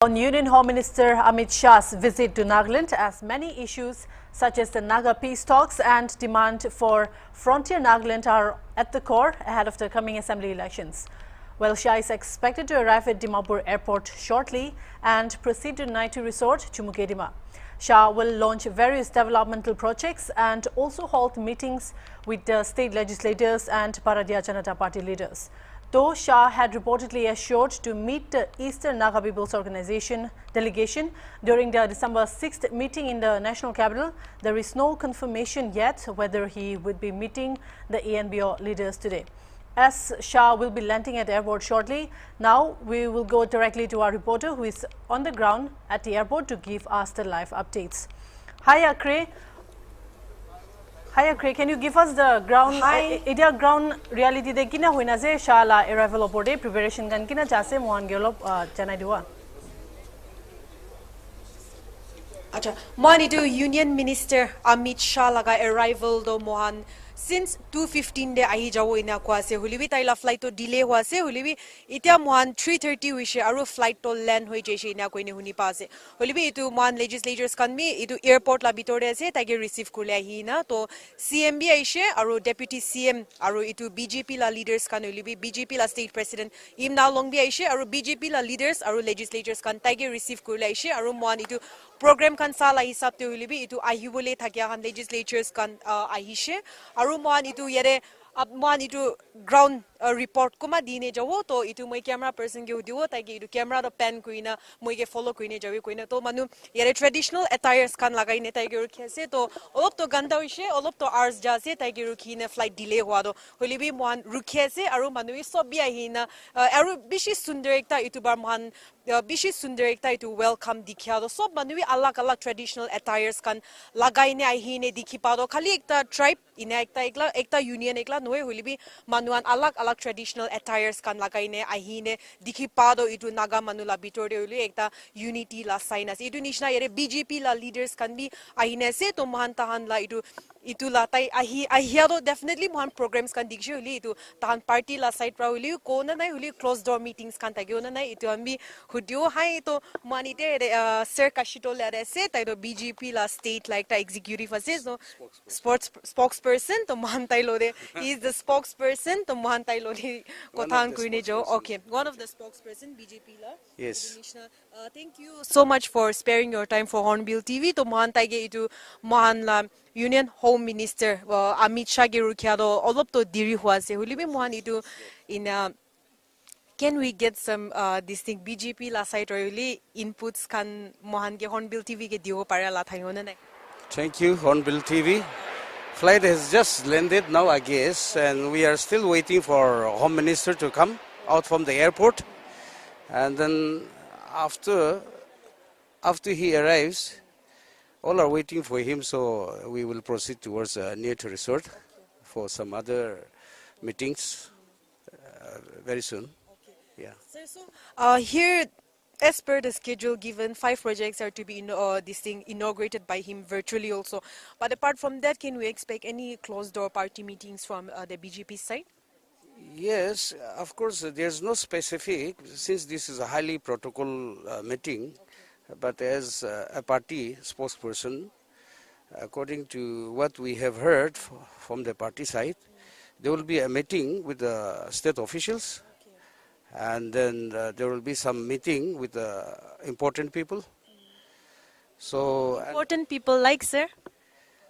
On Union Home Minister Amit Shah's visit to Nagaland, as many issues such as the Naga peace talks and demand for frontier Nagaland are at the core ahead of the coming assembly elections. Well, Shah is expected to arrive at Dimapur airport shortly and proceed to Naitu Resort, Chumukedima. Shah will launch various developmental projects and also hold meetings with the state legislators and Bharatiya Janata Party leaders. Though Shah had reportedly assured to meet the Eastern Naga People's Organization delegation during the December 6th meeting in the national capital, there is no confirmation yet whether he would be meeting the ANBO leaders today. As Shah will be landing at the airport shortly, now we will go directly to our reporter who is on the ground at the airport to give us the live updates. Hi Akre. Hi Akre, can you give us the ground? Hi. Idia ground reality de kina hoina je Shah la arrival opode preparation kan kina jase mohan gelop janai diwa. Acha, mohan itu Union Minister Amit Shah laga arrival do mohan since 2:15 de ahi jawo ina kwa se hulibi taila flight to delay hwa se hulibi itia mohan 3:30 wishe aru flight to land hoi jese ina koine huni pa se hulibi itu mohan legislators kan mi itu airport la bitore ase tage receive kurle ahi na to CM bi aishe aru deputy CM aru itu BJP la leaders kan hulibi BJP la state president imna long bi aishe aru BJP la leaders aru legislators kan tage receive kurle aishe aru mohan itu program kan sala hisab te hulibi itu ahibole thakya han legislators kan ahishe aru mohan itu yere mohan itu ground report kuma dine jawo to itu moi camera person ge udiwo ta ge itu camera do pan kuina moi ge follow kuine jawi kuina to manu yere traditional attires kan lagai ne ta ge rukhese to olop to ganda hoise olop to hours jase ta ge rukhine flight delay hwa do holibi mohan rukhese aru manu sob bi ahina aru bishi sundar ekta itu bar mohan bishi sundar ekta itu welcome dikhya do sob manu alag alag traditional attires kan lagai ne ahine dikhi pa do khali ekta tribe ina ekta union ekla noe holibi manuan alag alag traditional attires kan lagai ne ahine dikhi pa do itu naga manula bitor de holi ekta unity la sign ase itu nishna yere BJP la leaders kan bi ahine se to mohan tahan la itu la tai ahia do definitely mohan programs kan dikshe holi itu tahan party la side pra holi ko na nai holi closed door meetings kan tagyo na nai itu ambi hudio hai to manite sir kashito la se tai do BJP la state like ta executive ase so sports spokesperson to mohan tai lo de he is the spokesperson to mohan tai lo de kothang kuine jo okay one of the spokesperson BJP la yes thank you so much for sparing your time for Hornbill TV to mohan tai ge itu mohan la Union Home Minister Amit Shah ge rukhya do olop to diri hwa se hulibi mohan itu in can we get some this thing BJP la side really inputs kan mohan ge Hornbill TV ge dio para la thayona nai. Thank you Hornbill TV. Flight has just landed now I guess and we are still waiting for Home Minister to come out from the airport and then after he arrives all are waiting for him so we will proceed towards near to resort for some other meetings very soon. Yeah. So here, as per the schedule given, 5 projects are to be this thing inaugurated by him virtually also. But apart from that, can we expect any closed door party meetings from the BJP side? Yes, of course. There's no specific since this is a highly protocol meeting. But as a party spokesperson, according to what we have heard from the party side, there will be a meeting with the state officials. And then there will be some meeting with important people. So important people like, sir?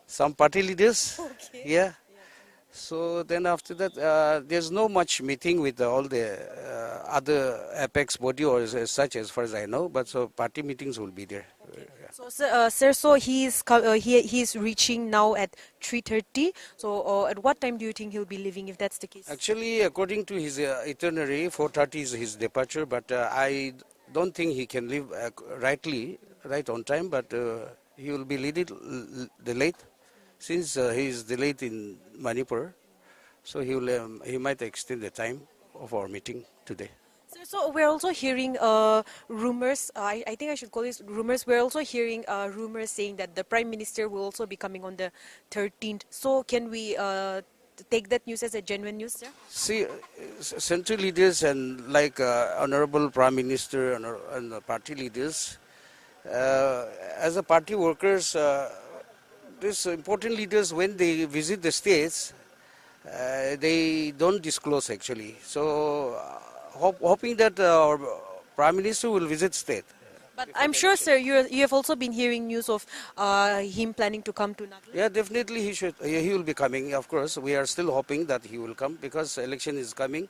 Some party leaders. Okay. Yeah. So then after that, there's no much meeting with all the other apex body or as such as far as I know. But so party meetings will be there. Okay. So sir, so he's reaching now at 3:30. So at what time do you think he'll be leaving if that's the case? Actually, according to his itinerary, 4:30 is his departure. But I don't think he can leave right on time. But he will be delayed. Since he is delayed in Manipur, so he might extend the time of our meeting today. So we're also hearing rumors, I think I should call this rumors, we're also hearing rumors saying that the Prime Minister will also be coming on the 13th. So can we take that news as a genuine news, sir? See, central leaders and like Honorable Prime Minister and the party leaders, as a party workers, these important leaders, when they visit the states, they don't disclose actually. So, hoping that our Prime Minister will visit state. But I'm sure, sir, you have also been hearing news of him planning to come to Nagaland. Yeah, definitely he should. He will be coming. Of course, we are still hoping that he will come because election is coming.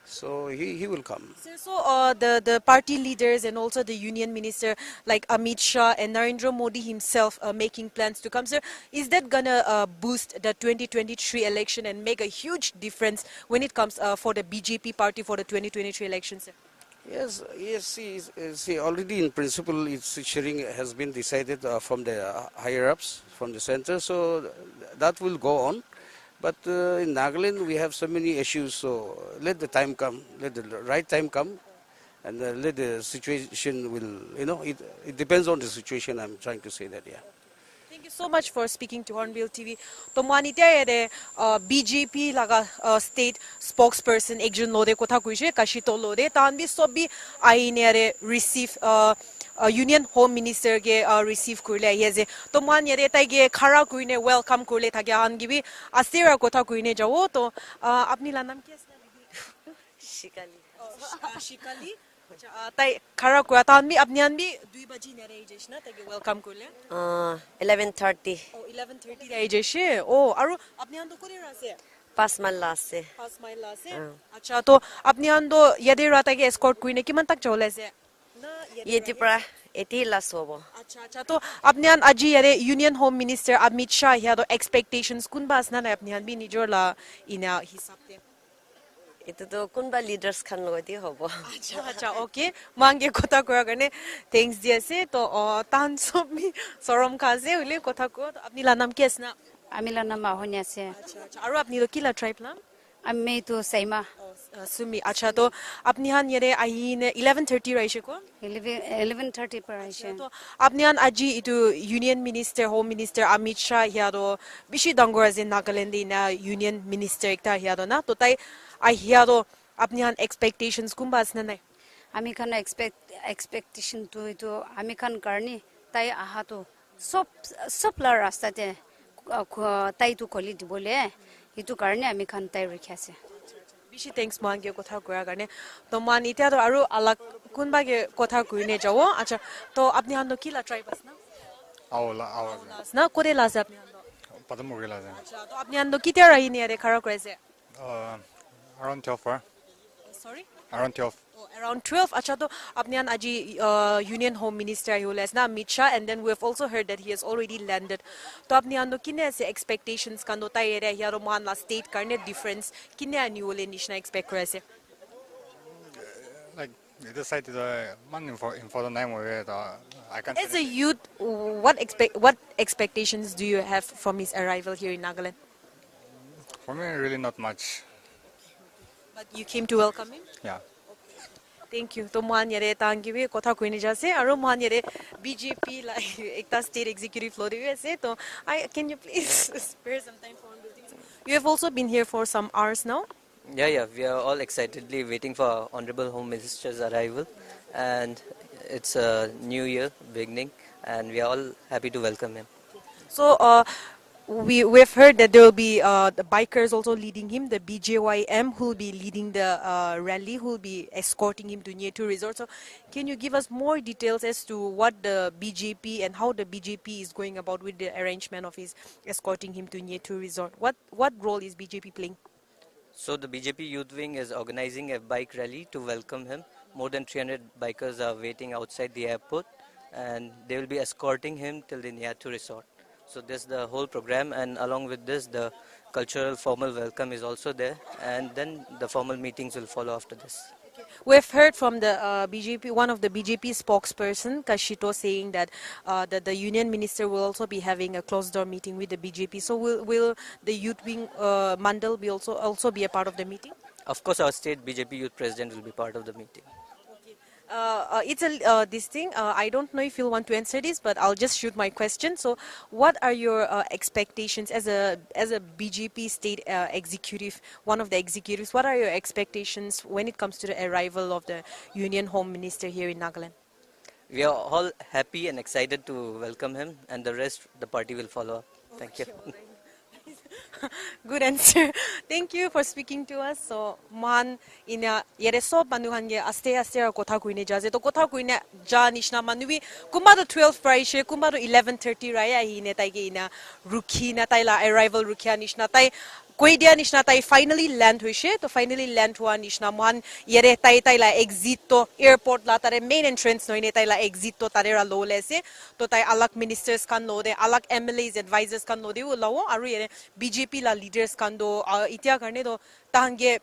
So he will come. Sir, so the party leaders and also the union minister like Amit Shah and Narendra Modi himself making plans to come. Sir, is that gonna boost the 2023 election and make a huge difference when it comes for the BJP party for the 2023 election, sir? Yes. See, already in principle, its sharing has been decided from the higher ups, from the center. So that will go on. But in Nagaland, we have so many issues. So let the time come, let the right time come, and let the situation will. It depends on the situation. I'm trying to say that, yeah. Thank you so much for speaking to Hornbill TV. To manitya ere BJP laga state spokesperson ekjon lode kotha kuise kashito lode tanbi sobi aine ere receive union home minister ge receive kurle yeze to man yere tai ge khara kuine welcome kurle thagya han gibi asira kotha kuine jawo to apni la naam kya hai shikali shikali tai khara kura tanbi apni an bi 2 baji ne rei jeshna tai ge welcome kurle 11:30 oh 11:30 rei jeshe oh aru apni an to kore rase 5 mile last se 5 mile lase acha to apni an do yade rata ge escort kuine kiman tak chole se yeti pra 80 last hobo acha to apni an aji yare union home minister Amit Shah ya do expectations kun bas na apni an bi nijor la ina hisab te itu to kunba leaders khan lodi hobo acha okay mange kotha kora karne thanks dia se to tan sob mi sorom khaze hule kotha ko apni la nam kes na amila nama honya se acha aru apni do kila tribe la amme to saima sumi acha to apni han yare ahin 11:30 raise ko 11:30 par aise to apni han aji itu union minister home minister Amit Shah ya do bishi dangor as in Nagaland na union minister ekta ya do na to tai I hear do apni han expectations kumbas na nai ami khan expectation to itu ami khan karni tai aha to sop la rasta te tai tu kholi dibole itu karne ami khan tai rakhase bishi thanks mange kotha kora karne to man itia to aru alak kunba ge kotha kuine jawo acha to apni han do kila tribe asna awla na kore la sa apni han do padamuri la acha to apni han do kitia rahi ne re khara kore se around 12 sorry around 12 around 12 acha to apni han aji union home minister hules na Amit Shah and then we have also heard that he has already landed to apni han do kine se expectations kan do ta area yaro man la state karne difference kine annual nishna expect kore se like they decided man for the name where I can't as a youth what expectations do you have from his arrival here in Nagaland? for me really not much. But you came to welcome him? Yeah. Thank you. To mohan yare tangi we kotha kuine jase aro mohan yare BJP like ekta state executive lori ase to can you please spare some time for building? You have also been here for some hours now. Yeah, we are all excitedly waiting for Honorable Home Minister's arrival, and it's a new year beginning, and we are all happy to welcome him. So we've heard that there will be the bikers also leading him, the BJYM who will be leading the rally, who will be escorting him to Nyetu Resort. So can you give us more details as to what the BJP and how the BJP is going about with the arrangement of his escorting him to Nyetu Resort? What role is BJP playing? So the BJP Youth Wing is organizing a bike rally to welcome him. More than 300 bikers are waiting outside the airport, and they will be escorting him till the Nyetu Resort. So this is the whole program, and along with this, the cultural formal welcome is also there, and then the formal meetings will follow after this. We've heard from the BJP, one of the BJP spokesperson, Kashito, saying that that the union minister will also be having a closed-door meeting with the BJP. So will the youth wing Mandal be also be a part of the meeting? Of course, our state BJP youth president will be part of the meeting. It's this thing. I don't know if you'll want to answer this, but I'll just shoot my question. So, what are your expectations as a BJP state executive, one of the executives? What are your expectations when it comes to the arrival of the Union Home Minister here in Nagaland? We are all happy and excited to welcome him, and the rest the party will follow up. Thank you. Good answer. Thank you for speaking to us. So, man, ina yere so manuhan ge aste ra kotha kuine jaje to kotha kuine ja nishna manubi kumba do 12 price kumba do 11:30 raya hi ne tai ge ina rukhi na tai la arrival rukhia nishna tai koi dia nishna tai finally land hoise to finally land hua nishna man yere tai la exit to airport la tare main entrance noine tai la exit to tare ra lo lese to tai alak ministers kan lo de alak MLAs advisors kan lo de lo aru yere BJP la leaders kan do itia karne do tange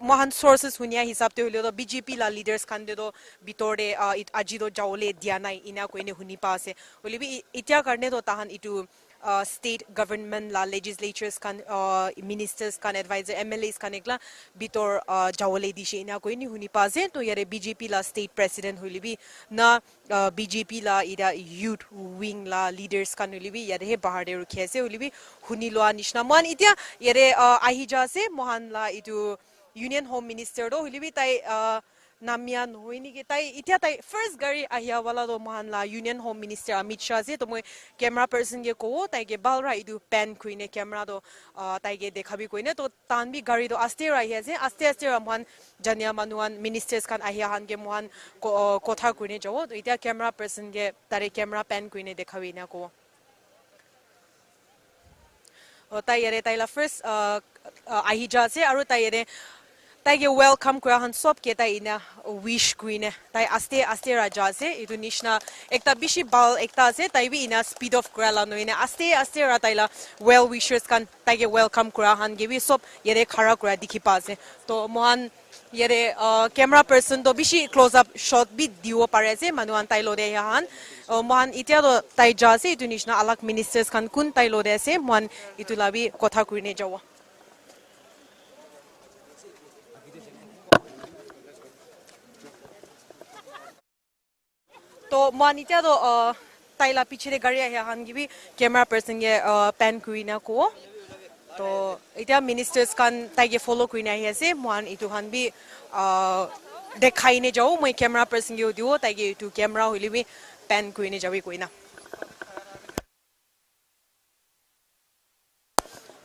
mohan sources hunia hisab te hole do BJP la leaders kan de do bitore aji do jawle dianai ina koine huni pa ase holibi itia karne do tahan itu state government la legislatures kan ministers kan advisor MLAs kan ekla bitor jawle dishe ina koini huni pa ase to yare BJP la state president holibi na BJP la ida youth wing la leaders kan holibi yare he bahar de rukhe ase holibi huni loa nishna man itia yare ahija ase mohan la itu Union Home Minister do holibi tai namia noini ke tai itia tai first gari ahia wala do mohan la Union Home Minister Amit Shah se to moi camera person ge ko tai ge balra idu pen kuine camera do tai ge dekhabi koine to tanbi gari do aste ra hi ase aste ra mohan jania manuan ministers kan ahia han ge mohan kotha kuine jawo to itia camera person ge tare camera pen kuine dekhabi na ko tai yare tai la first ahija se aru tai yare tai ge welcome kura han sob ke tai ina wish kuine tai aste raja se itu nishna ekta bishi bal ekta se tai bi ina speed of kura la no ina aste ra tai la well wishers kan tai ge welcome kura han ge bi sob yere khara kura dikhi pa se to mohan yere camera person to bishi close up shot bi diwo pare se manuan tai lo de han mohan itia do tai ja se itu nishna alak ministers kan kun tai lo de se mohan itu labi kotha kuine jawa to manita do taila pichre gari ya han gibi camera person ge pen kuina ko to ita ministers kan taige follow kuina hi ase mohan itu han bi dekhai ne jao moi camera person ge dio taige itu camera holi bi pen kuine jawi kuina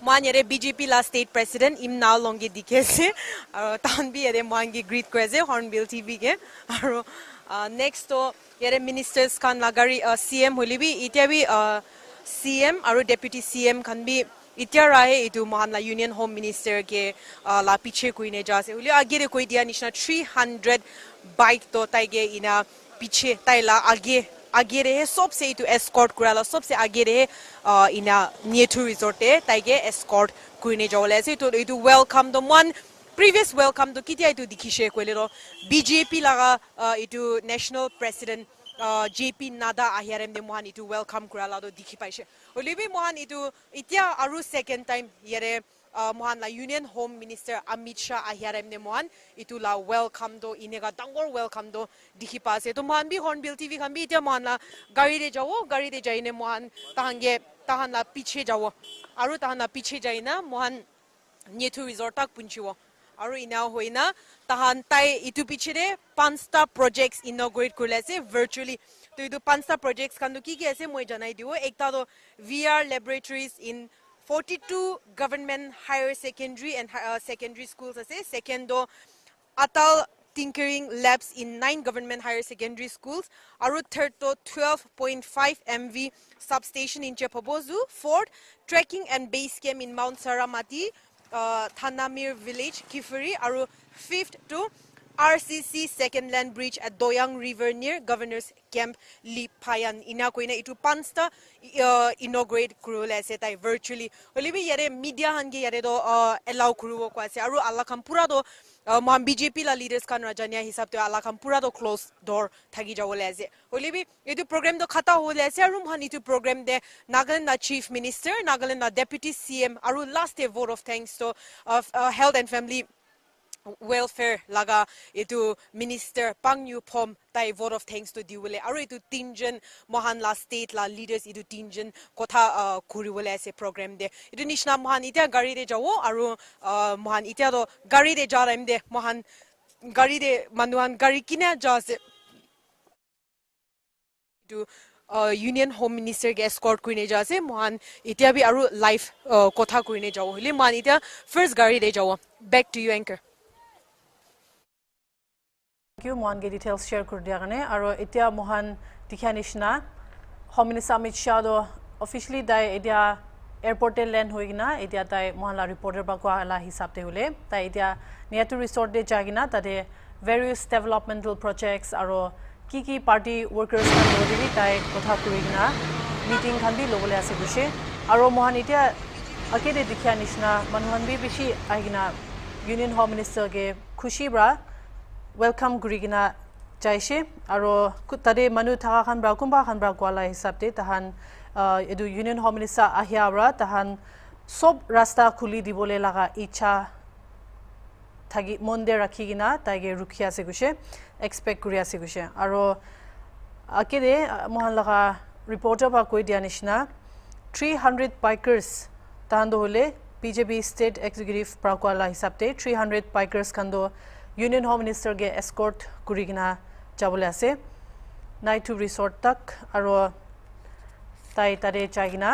man yere BJP la state president im now longe dikese tan bi yere mangi greet kweze hornbill TV ge aro next to yere ministers kan lagari CM holibi itia bi CM aro deputy CM kan bi itia rahe itu mohan la Union Home Minister ke la piche kuine jase holi agere koi dia nishna 300 bike to taige ina piche taila आगे रहे सबसे इतु escort कुराला सबसे आगे रहे इना नेटु रिसोर्टे ताइगे escort कुइने जवले से तो इतु welcome the one previous welcome to kitia itu dikhishe koile ro BJP laga itu national president JP Nada ahiarem de mohan itu welcome kurala do dikhi paise olibi mohan itu itia aru second time yere mohan la Union Home Minister Amit Shah ahiarem de mohan itu la welcome do inega dangor welcome do dikhi pase to mohan bi Hornbill TV khan bi itia mohan la gari de jaine mohan tahan la piche jawo aru tahan la piche jaina mohan Netu resort tak punchiwo aru ina hoina tahan tai itu pichire pansta projects inaugurate kurlese virtually to itu pansta projects kan ki ase moi janai diwo ekta do VR laboratories in 42 government higher secondary and secondary schools ase second do atal tinkering labs in 9 government higher secondary schools aru third to 12.5 MV substation in Chepabozu fourth trekking and base camp in Mount Saramati Thanamir village Kifuri aru fifth to RCC second land bridge at Doyang river near Governor's Camp Lipayan ina koina itu pansta inaugurate kurule ase tai virtually holibi yare media hange yare do allow kuruwo ko ase aru alla kam pura do moham BJP la leaders kan rajania hisab to alla kam pura do close door thagi jawole ase holibi itu program do khata hole ase aru mohan itu program de Nagaland na chief minister Nagaland na deputy CM aru last day vote of thanks to health and family welfare laga etu minister pangyu phom tai vote of thanks to diwole aru etu tinjan mohan la state la leaders etu tinjan kotha khuriwole ase program de etu nishna mohan itia gari de jawo aru mohan itia do gari de jaram de mohan gari de manuan gari kina jase to union home minister ge escort kuine jase mohan itia bi aru life kotha kuine jawo hile man itia first gari de jawo back to you anchor Thank you mohan ge details share kur dia gane aro etia mohan dikhya nishna Home Minister Amit Shah do officially dai etia airport land hoigina etia tai mohan la reporter ba kwa la hisab te hole tai etia Niatu resort de jagina tade various developmental projects aro ki party workers kan lodi tai kotha kurigina meeting khan bi lobole ase gushe aro mohan etia akede dikhya nishna manhan bi bishi agina Union Home Minister ge khushi bra welcome gurigina jaise aro tade manu thaka khan bra kumba khan bra kwala hisab te tahan edu Union Home Minister ahya bra tahan sob rasta khuli dibole laga icha thagi monde rakhigina taige rukhia se gushe expect kuria se gushe aro akede mohan laga reporter ba koi dia nishna 300 bikers tando hole BJP state executive prakwala hisabte 300 bikers kando Union Home Minister ge escort kurigina jabole ase night to resort tak aro tai tare chagina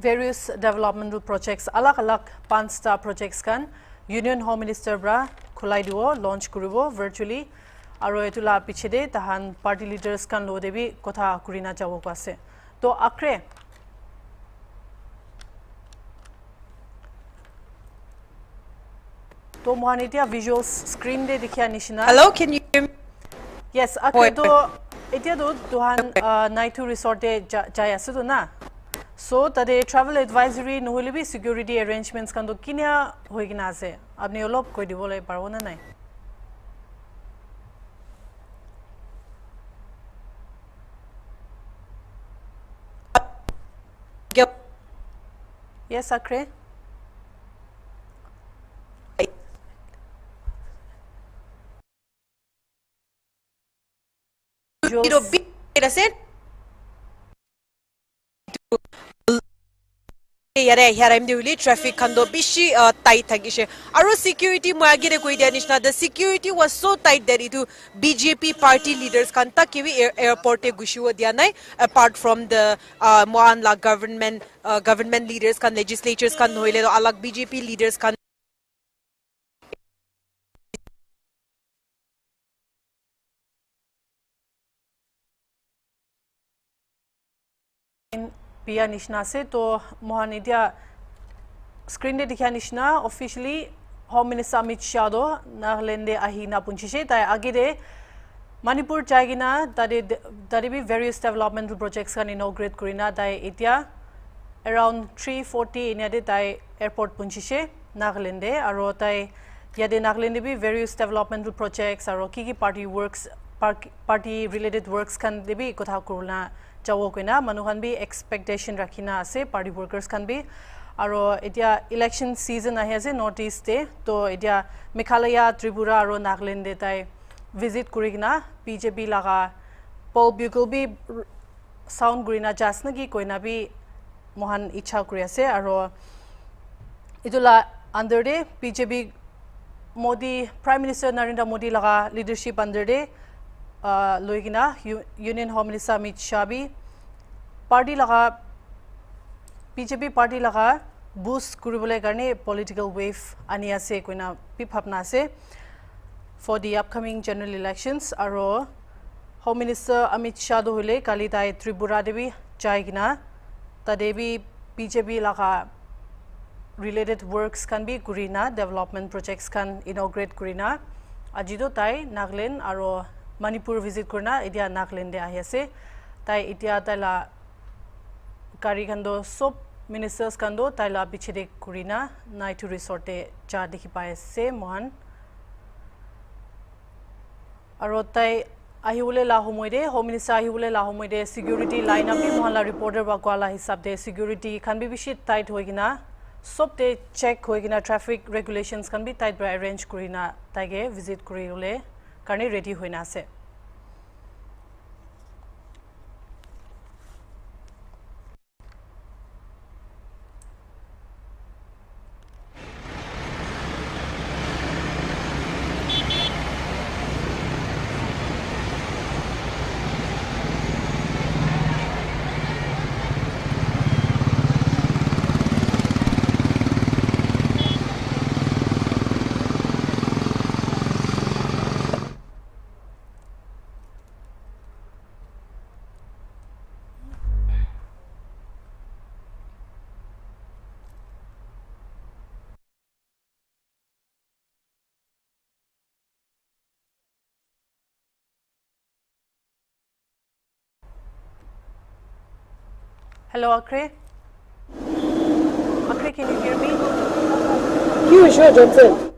various developmental projects alag pansta projects kan Union Home Minister bra khulai duo launch kuribo virtually aro etula pichede tahan party leaders kan lo debi kotha kurina jabo ase to akre to mohanitia visuals screen de dikhya nishina hello can you hear me? Yes akre to etia do duhan night to resort de jai ase to na so tade travel advisory nohole bi security arrangements kan do kinya hoigina ase apni olop koi dibole parbo na nai yes akre you know big said yare yaram deuli traffic khando bishi tight thagise aru security moagire koi dia nishna the security was so tight that itu BJP party leaders kan takiwi airport e gushiwo dia nai apart from the mohan la government leaders kan legislatures kan hoile alag BJP leaders kan Pia Nishna se to Mohanidia screen de dikhya nishna officially Home Minister Amit Shah do Nagaland de ahina punchishe tai agide Manipur jagina tade bi various developmental projects kan inaugurate kurina tai etia around 340 in ade tai airport punchishe Nagaland de aro tai yade Nagaland de bi various developmental projects aro ki party works party related works kan de bi kotha kuruna jawo koina manuhan bi expectation rakhina ase party workers kan bi aro etia election season ahi ase northeast te to etia Meghalaya Tripura aro Nagaland de tai visit kurigina BJP laga poll bugle bi sound grina jasna ki koina bi mohan icha kuri ase aro idula under de BJP Modi Prime Minister Narendra Modi laga leadership under de loigina Union Home Minister Amit Shah bi party laga BJP party laga boost kuribole karne political wave ani ase koina pi bhapna ase for the upcoming general elections aro Home Minister Amit Shah do hole kali tai Tripura debi jaigina tadebi BJP laga related works can be kurina development projects can inaugurate kurina ajido tai Nagaland aro Manipur visit kurna idia Nagaland de ahi ase tai itia tala kari kando sob ministers kando taila bichede kurina night to resort e ja dekhi pai ase mohan aro tai ahule la homoide home minister ahule la homoide security line up bi mohan la reporter ba kwala hisab de security khan bi bishi tight hoigina sob te check hoi gina traffic regulations kan bi tight bra arrange kurina taige visit kurile karni ready hoina ase. Hello, Akre. Akre, can you hear me? You sure, Johnson?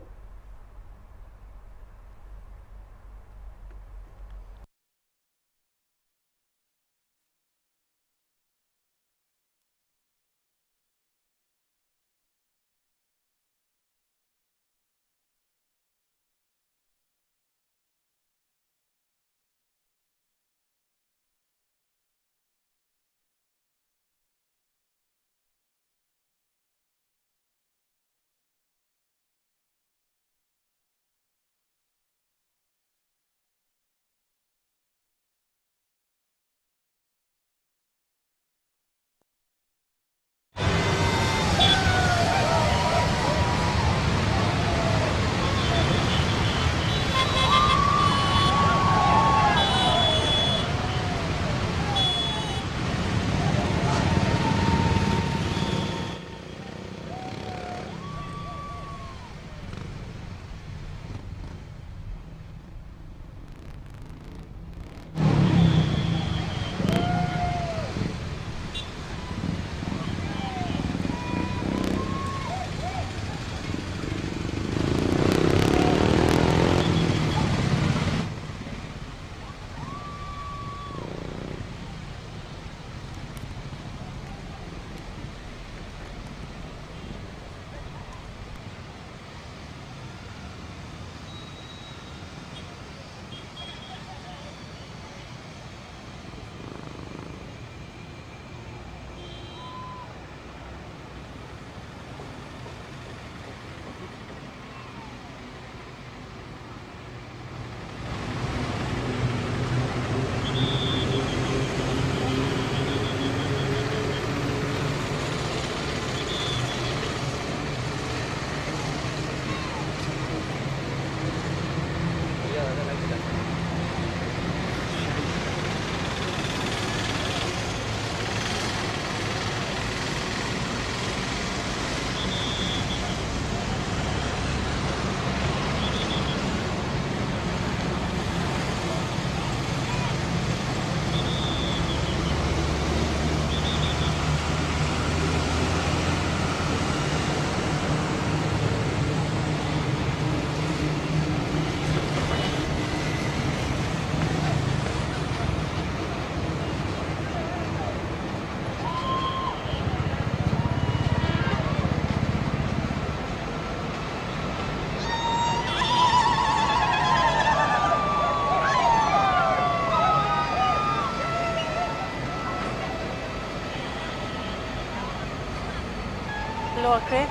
Hello, Akre.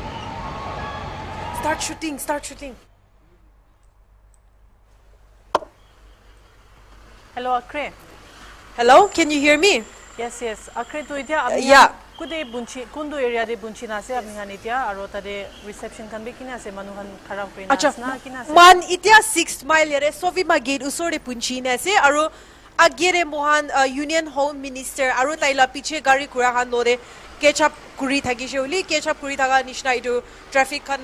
Start shooting, start shooting. Hello, Akre. Hello, can you hear me? Yes, yes. Akre to itia ami Yeah. kude bunchi kundu area de bunchi na se ami han itia aro tade reception kan be kina se manuhan kharab kurina asna kina se. Man itia 6 mile yare sofi ma gate usore punchi na se aro agere mohan union home minister aro taila piche gari kura han lore ketchup kuri thaki sholi ketchup kuri thaga nishna itu traffic khan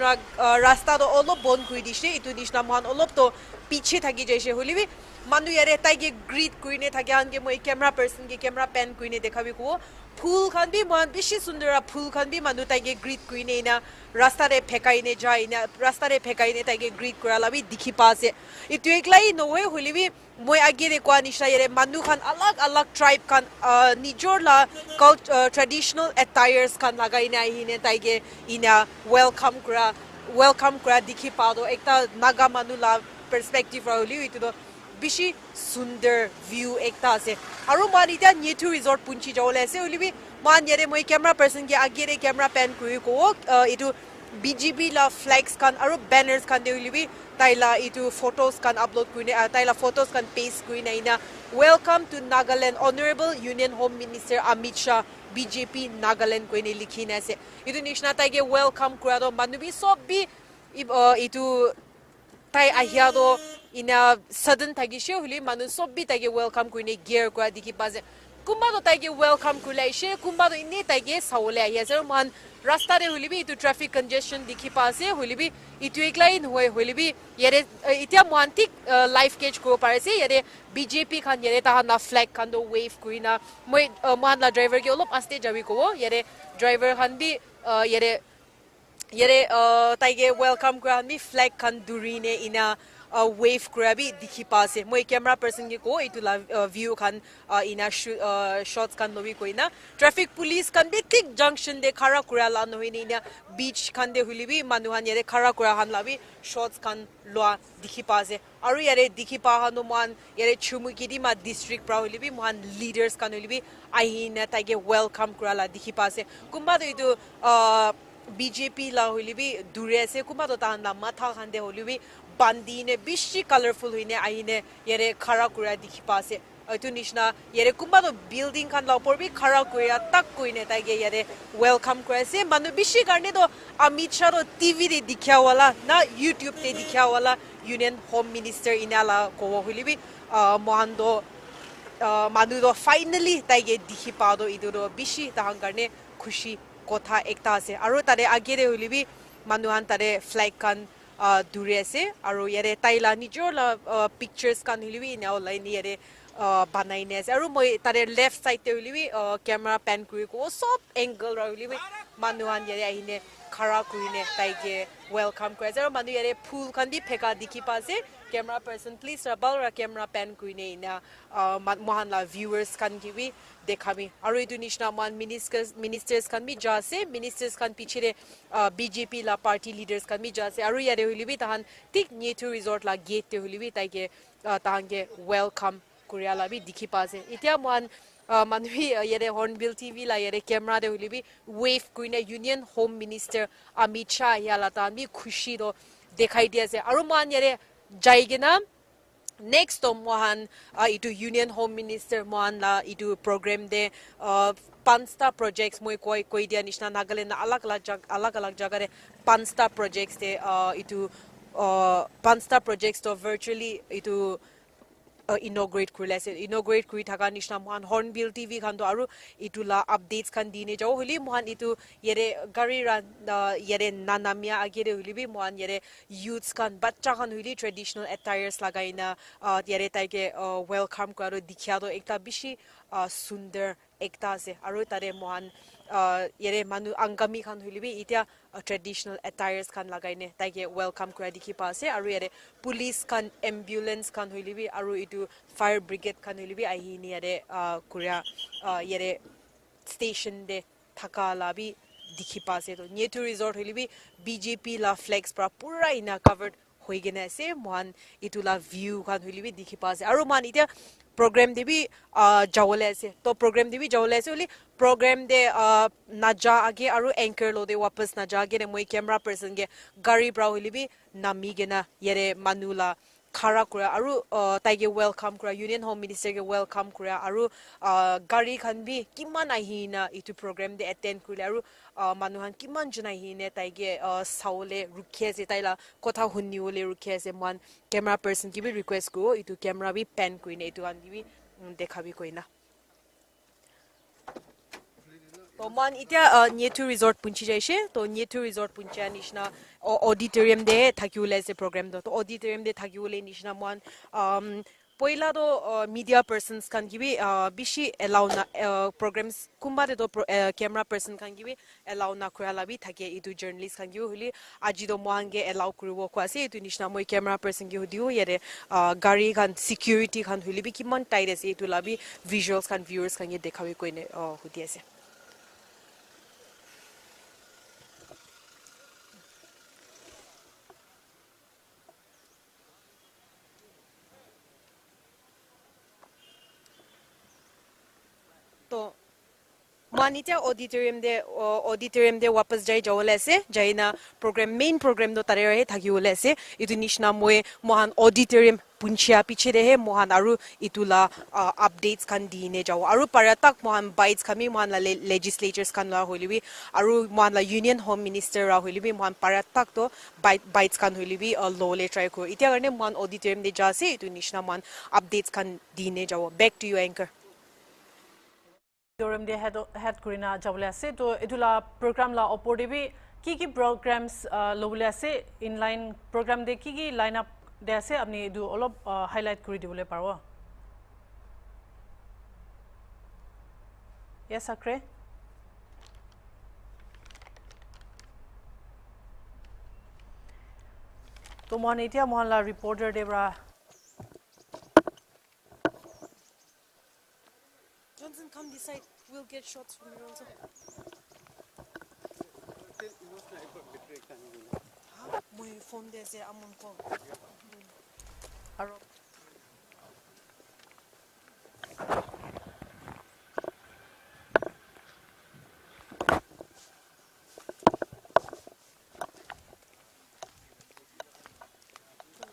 rasta do olop bon kuri dishe itu nishna mohan olop to piche thaki jaise holibi manu yare taige greet kuine thaki ange moi camera person ke camera pen kuine dekhabi ko phul khan bi mohan bishi sundara phul khan bi manu taige greet kuine na rasta re phekaine jaina rasta re phekaine taige greet kurala bi dikhi pa se itu eklai noe holibi moi agere kwa nishna yare manu khan alag alag tribe khan nijor la traditional attires kan lagai na hine taige ina welcome kra dikhi pa do ekta naga manula perspective ra holi itu do bishi sundar view ekta ase aru man ita Netu resort punchi jawle ase holibi man yere moi camera person ke agere camera pan kuri ko itu BGP la flags kan aru banners kan de holibi taila itu photos kan upload kuine taila photos kan paste kuine ina welcome to Nagaland Honorable Union Home Minister Amit Shah BJP Nagaland kuine likhina ase itu nishna taige welcome kurado manubi sob bi itu tai ahiado ina sudden tagishe huli manu sob bi taige welcome kuine gear kura dikhi paze kumba do taige welcome kulaishe kumba do inni taige sawle ahiase man rasta de hulibi itu traffic congestion dikhi pase hulibi itu eklain hoy hulibi yere itia mantik life cage ko parese yere BJP khan yere ta na flag kan do wave kuina moi man la driver ke olop aste jawi ko yere driver khan bi yere taige welcome kran bi flag kan durine ina wave krabi dikhi pase moi camera person ke ko itu la view kan ina shots kan lobi ko ina traffic police kan bi tik junction de khara kura la no ina beach kan de hulibi manuhan yere khara kura han labi shots kan loa dikhi pase aru yere dikhi pa hanu man yere chumuki di ma district pra hulibi man leaders kan hulibi ahina taige welcome kura la dikhi pase kumba do itu BJP la hulibi dure se kumba do tan la matha khan de hulibi bandi ne bishi colorful huine ahine yere khara kura dikhi pase aitu nishna yere kumba do building khan la upor bi khara kura tak koine taige yere welcome kura se manu bishi karne do Amit Shah do TV de dikhya wala na YouTube te dikhya wala Union Home Minister inala ko hulibi mohando manu do finally taige dikhi pa do idu do bishi tahang karne khushi kotha ekta ase aru tare agere hulibi manuhan tare flag kan dure ase aru yere taila nijor la pictures kan hulibi na online yere banaine ase aru moi tare left side te hulibi camera pan kuri ko sob angle ra hulibi manuhan yere ahine khara kurine taige welcome kure ase aru manu yere phool kan di pheka dikhi pa ase camera person please rabal ra camera pan kurine ina mohan la viewers kan gibi dekhabi aru edu nishna man ministers kan bi jase ministers kan pichire BJP la party leaders kan bi jase aru yare hulibi tahan tik Netu resort la gate te hulibi taige tahange welcome kuriala bi dikhi pase itia man manui yere Hornbill TV la yere camera de hulibi wave kuina Union Home Minister Amit Shah yala tan bi khushi do dekhai dia se aru man yere jaigena next to mohan itu Union Home Minister mohan la itu program de pansta projects moi koi dia nishna Nagaland na alag alag jaga re pansta projects de itu pansta projects to virtually itu inaugurate kuri thaka nishna mohan Hornbill TV khan do aru itu la updates kan dine jaw holi mohan itu yere gari ran yere nanamia agere holi bi mohan yere youths kan bachcha khan holi traditional attires lagaina yere taike welcome karo dikhya do ekta bishi sundar ekta ase aru tare mohan yere manu angami khan holi bi itia traditional attires kan lagaine taike welcome kura dikhi pa ase aru yere police kan ambulance kan holi bi aru itu fire brigade kan holi bi ahini yere kuria yere station de thaka la bi dikhi pa ase to Netu resort holi bi BJP la flags pra pura ina covered hoigena ase mohan itu la view kan holi bi dikhi pa ase aru man itia program de bi jawle ase to program de bi jawle ase holi program de naja age aru anchor lo de wapas naja age moi camera person ge gari bra holi bi nami gena yere manula khara kura aru taige welcome kura Union Home Minister ge welcome kura aru gari khan bi kiman ahina itu program de attend kule aru manuhan kiman jana hine taige saule rukhe se taila kotha hunni ole rukhe se man camera person ki bi request ko itu camera bi pan kuine itu an bi dekhabi koina to man itia Netu resort punchi jaise to Netu resort puncha nishna auditorium de thakiule se program do to auditorium de thakiule nishna man poila do media persons kan gibi bishi allow na programs kumba de do camera person kan gibi allow na kurala bi thake itu journalist kan gibi huli aji do mohange allow kuribo ko ase itu nishna moi camera person gi hudiu yere gari kan security kan huli bi kiman tight ase itu labi visuals kan viewers kan ye dekhawi koine hudi ase to Manita auditorium de wapas jai jawle ase jaina main program do tare rahe thagiwole ase itu nishna mohan auditorium punchia piche de he mohan aru itula updates kan dine jaw aru paratak mohan bites kami mohan la legislatures kan la holibi aru mohan la union home minister ra holibi mohan paratak to bites kan holibi law le try ko itia garne mohan auditorium de jase itu nishna mohan updates kan dine jaw back to you anchor Auditorium de head kurina jawle ase to itula program la opor de bi ki programs lobule ase inline program de ki line up de ase apni du olop highlight kuri dibole parbo yes akre to mon etia mon la reporter de bra Johnson, come this side. We'll get shots from you also. My phone there's a amon call.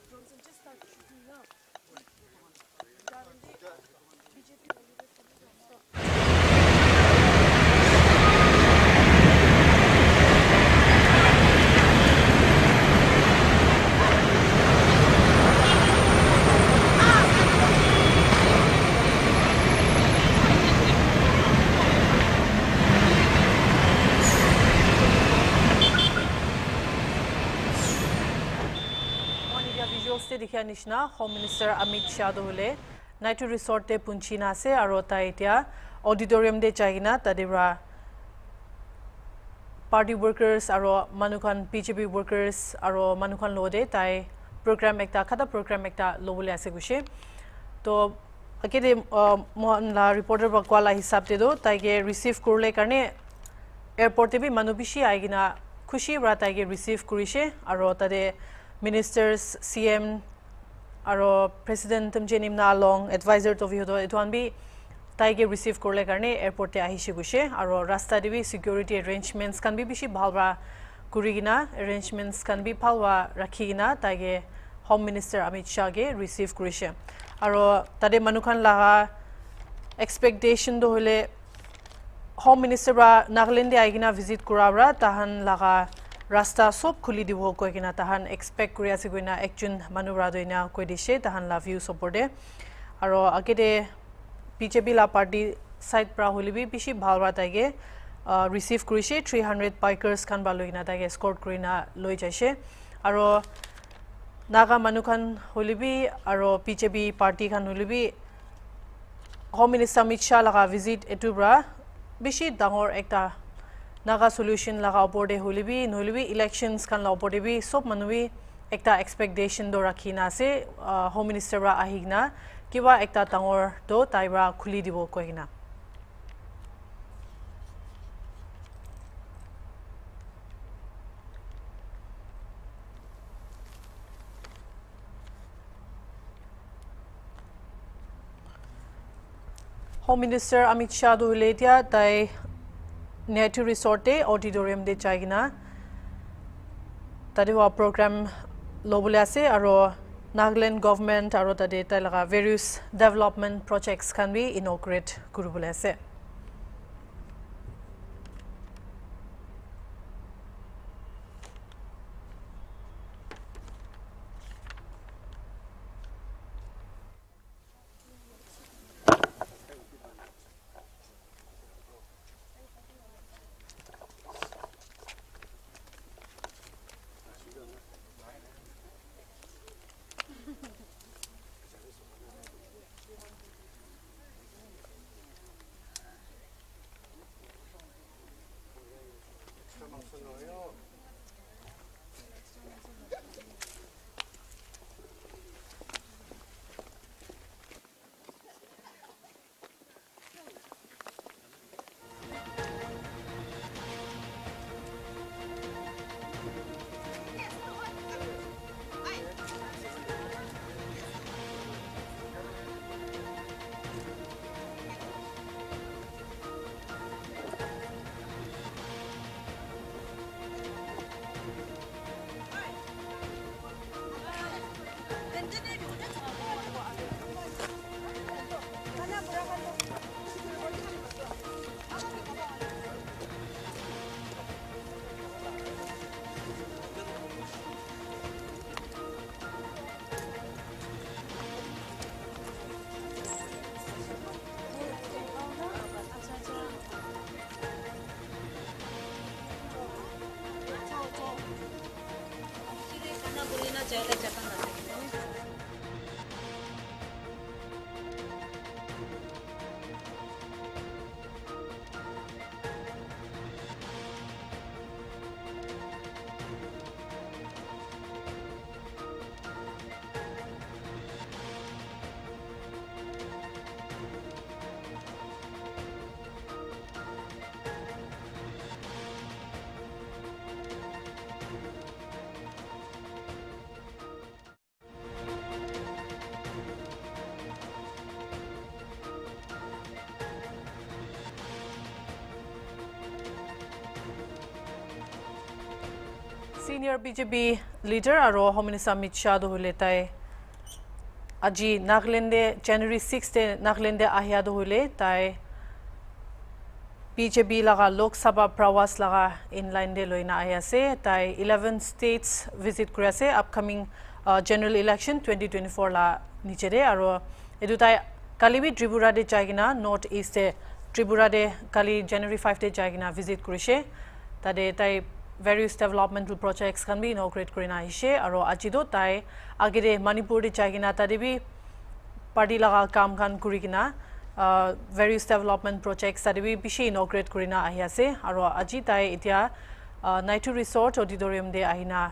Johnson, just start shooting now. Dikhya nishna Home Minister Amit Shah dohule Naitu Resort te punchina se aro ta etia auditorium de chaigina tadebra party workers aro manukan BJP workers aro manukan lode tai program ekta khata program ekta lobule ase gushe to akede mohan la reporter ba kwala hisab te do taige receive kurle karne airport te bi manubishi aigina khushi bra taige receive kurishe aro tade ministers CM aro president tumjenim na long advisor to vi hodo etwan bi taige receive korle karne airport te ahishi gushe aro rasta de bi security arrangements kan bi bishi bhalwa kurigina arrangements kan bi bhalwa rakhigina taige home minister Amit Shah ge receive kurishe aro tade manukan laga expectation do hole home minister ba Nagaland de aigina visit kurabra tahan laga Rasta sob khuli dibo koi kina tahan expect kuri ase goina ekjun manubra doina koi dishe tahan la view supporte aro agede BJP la party side pra holibi bishi bhalwa taige receive kurishe 300 bikers kan ba loina taige escort kurina loi jaise aro naga manukan holibi aro BJP party kan holibi Home Minister Amit Shah laga visit etubra bishi dangor ekta Naga solution laga opor de holibi nolibi elections kan la opor de bi sob manubi ekta expectation do rakhina ase home minister ra ahigna kiwa ekta tangor do taibra khuli dibo koina Home Minister Amit Shah do letia tai Naitu Resort auditorium de chaigina tadewa program lobule ase aro Nagaland government aro tade talaga various development projects can be inaugurate kurubule ase Senior BJP leader aro Home Minister Amit Shah do hule tai aji Nagaland January 6 te Nagaland ahia do hule tai BJP laga Lok Sabha prawas laga inline de loina ahia se tai 11 states visit kura se upcoming general election 2024 la niche de aro edu tai kalibi Tripura de jaigina North East de Tripura de kali January 5 de jaigina visit kurise tade tai various developmental projects can be inaugurate korina aise aro ajido tai agire Manipur de jaigina tade bi party laga kam kan kurikina various development projects tade bi bishi inaugurate korina ahi ase aro aji tai etia Naitu Resort auditorium de ahina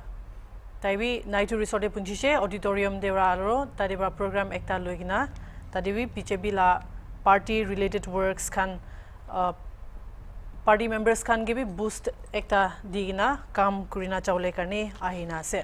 tai bi Naitu Resort de punjise auditorium de aro tade ba program ekta loigina tade bi BJP la party related works can party members can give boost ekta digina kam kurina chawle karni ahina se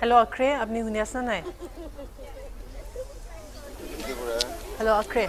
Hello Akre, apni hunias na nahi? Hello Akre.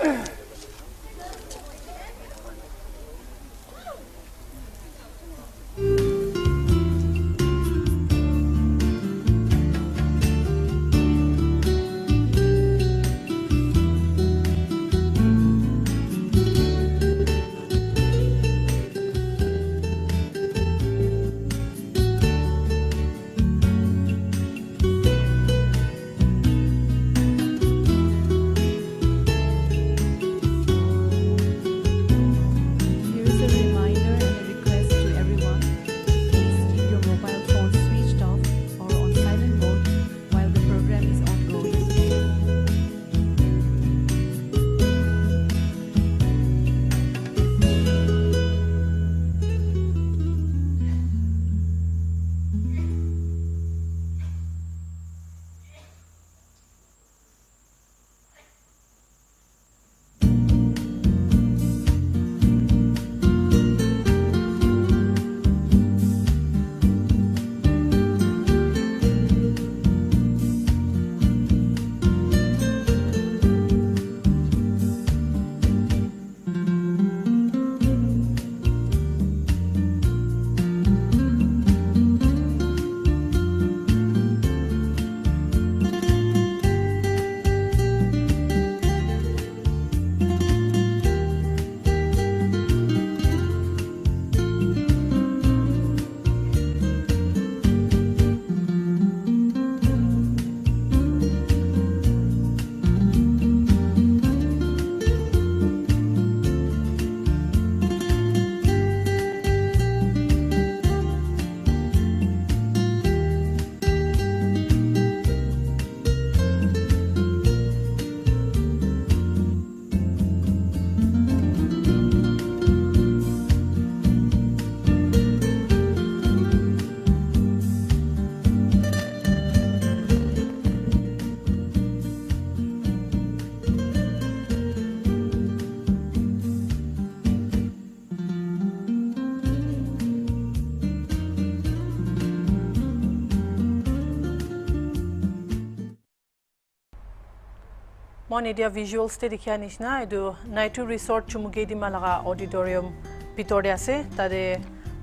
Mon idea visuals te dikhia nishna edu Naitu Resort chumuge di malaga auditorium pitore ase tade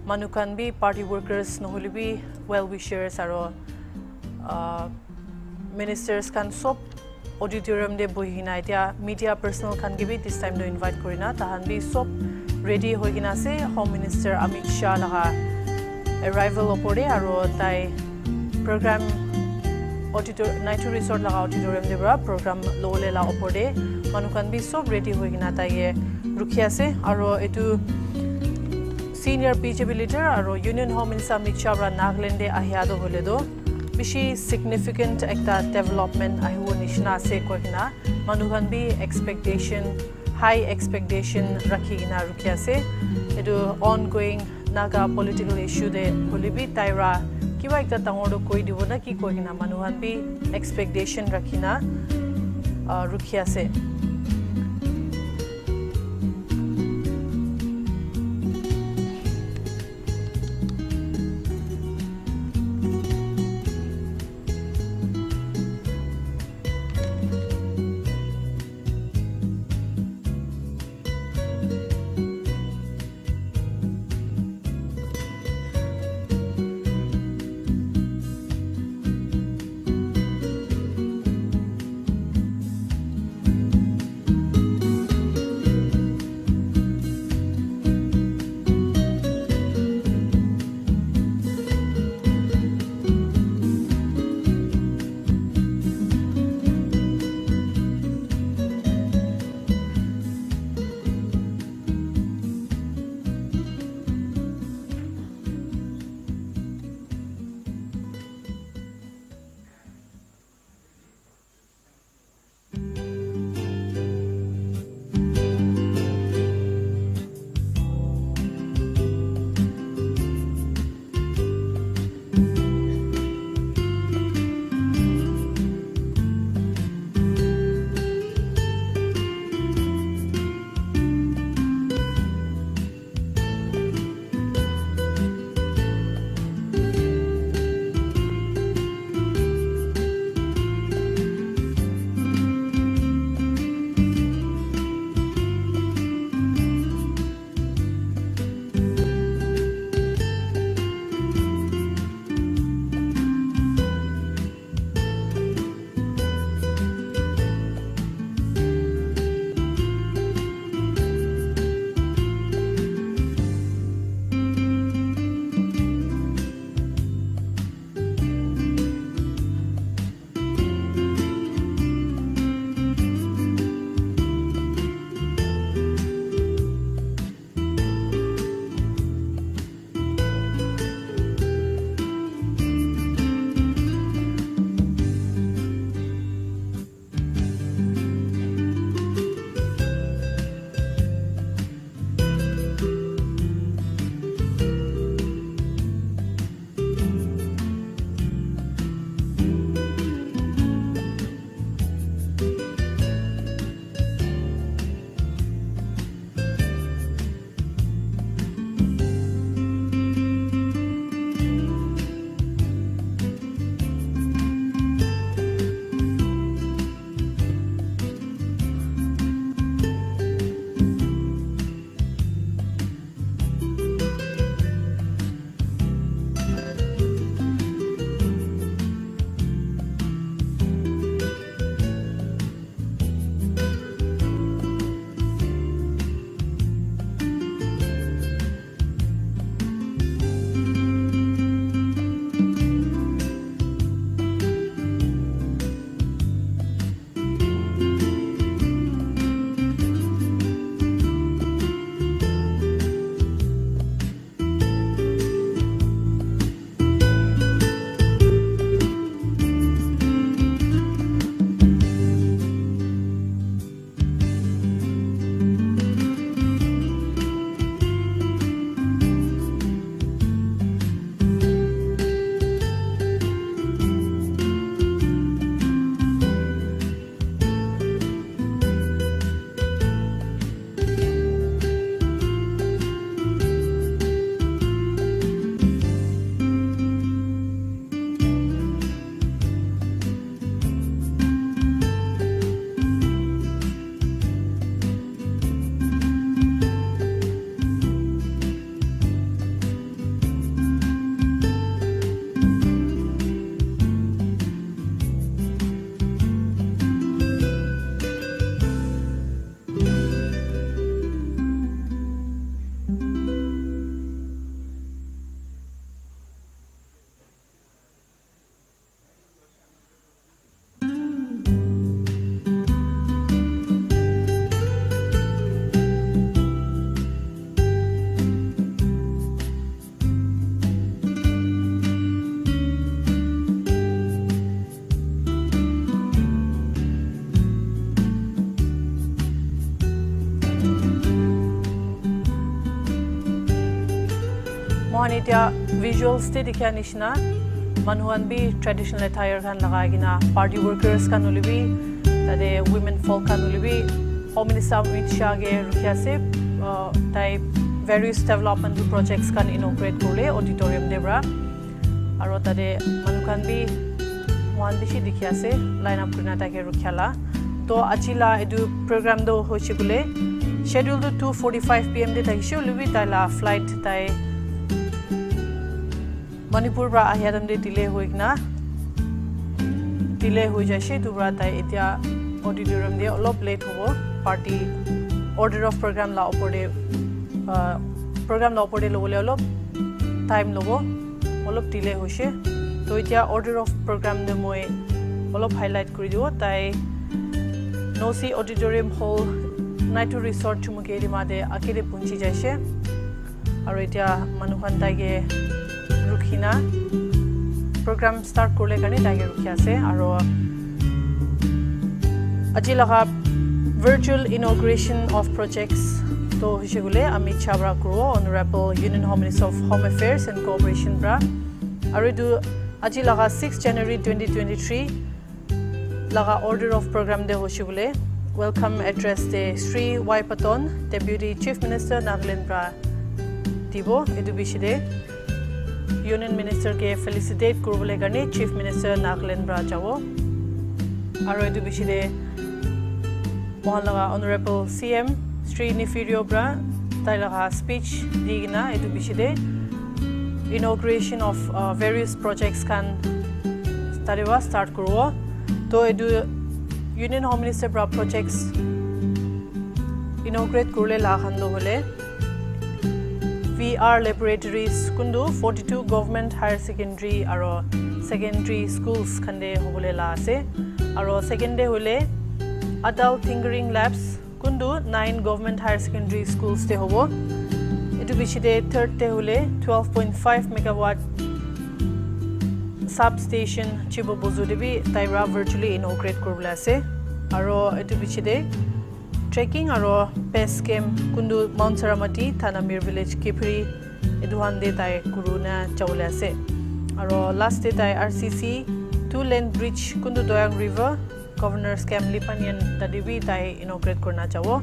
manukan bi party workers noholi bi well wishers aro ministers kan sop auditorium de bohina itia media personal kan gibi this time to invite korina tahan bi sop ready hoigina ase Home Minister Amit Shah laga arrival opore aro tai program Naitu Resort laga auditorium de bra program lole la opore manukan bi sob ready hoigina tai ye rukhia ase aro etu senior BJP leader aro Union Home Minister Amit Shah ra Nagaland de ahia do hole do bishi significant ekta development ahu nishna ase koina manukan bi high expectation rakhigina rukhia ase etu ongoing Naga political issue de holibi taira kiwa ekta tangor do koi dibo na ki koina manuhan bi expectation rakhina rukhia ase mohanitia visuals te dikhya nishna manuhan bi traditional attire kan lagagina party workers kan ulibi tade women folk kan ulibi Home Minister Amit Shah ge rukhya se tai various development projects kan inaugurate kore auditorium debra aro tade manukan bi mohan bishi dikhya se line up kurna ta ge rukhyala to achila edu program do hoche bole schedule to 2:45 pm de thakishe ulibi taila flight tai Manipur bra ahyadam de delay hoigna delay hoi jaise dubra tai etia auditorium de olop late hobo party order of program la opode lobole olop time lobo olop delay hoise to etia order of program de moi olop highlight kori dio tai nosi auditorium hall night resort chumukeri made akire punchi jaise aro etia manuhan taige rukhina program start korle karne taige rukhya ase aro ajilaga virtual inauguration of projects to hishegule Amit Shah bra kuro Honorable Union Home Minister of Home Affairs and Cooperation bra aro du ajilaga 6 January 2023 laga order of program de hishegule welcome address de Sri Y Paton Deputy Chief Minister Nagaland bra dibo edu bishide Union Minister ke felicitate kurubole karne Chief Minister Nagaland bra jabo aro edu bishide mohalaga Honorable CM Sri Nifirio bra tailaga speech digna edu bishide inauguration of various projects kan tariwa start kurwo to edu Union Home Minister bra projects inaugurate kurle la khando hole VR laboratories kundu 42 government higher secondary aro secondary schools khande hobole la ase aro second day hole adult tinkering labs kundu 9 government higher secondary schools te hobo etu bishide third day hole 12.5 megawatt substation chibo bozudebi taira virtually inaugurate kurbla ase aro etu bichide trekking aro base camp kundu Mount Saramati Thanamir village Kipri eduhan de tai kuruna chawle ase aro last day tai RCC 2-lane bridge kundu Doyang River Governor's Camp Lipanian tadibi tai inaugurate kurna chawo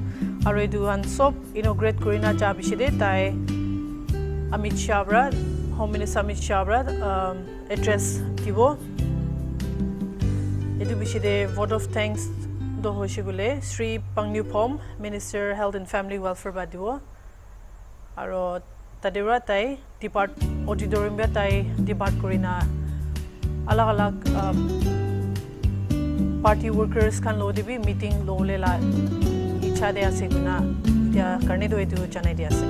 aro eduhan sob inaugurate kurina cha bishide tai Amit Shah bra Home Minister Amit Shah bra address dibo edu bishide vote of thanks do hoshigule Sri Pangnupom Minister Health and Family Welfare badibo aro tadira tai depart auditorium ba tai depart korina alag alag party workers kan lo debi meeting lo lela icha de ase guna ya karne do edu chanai de ase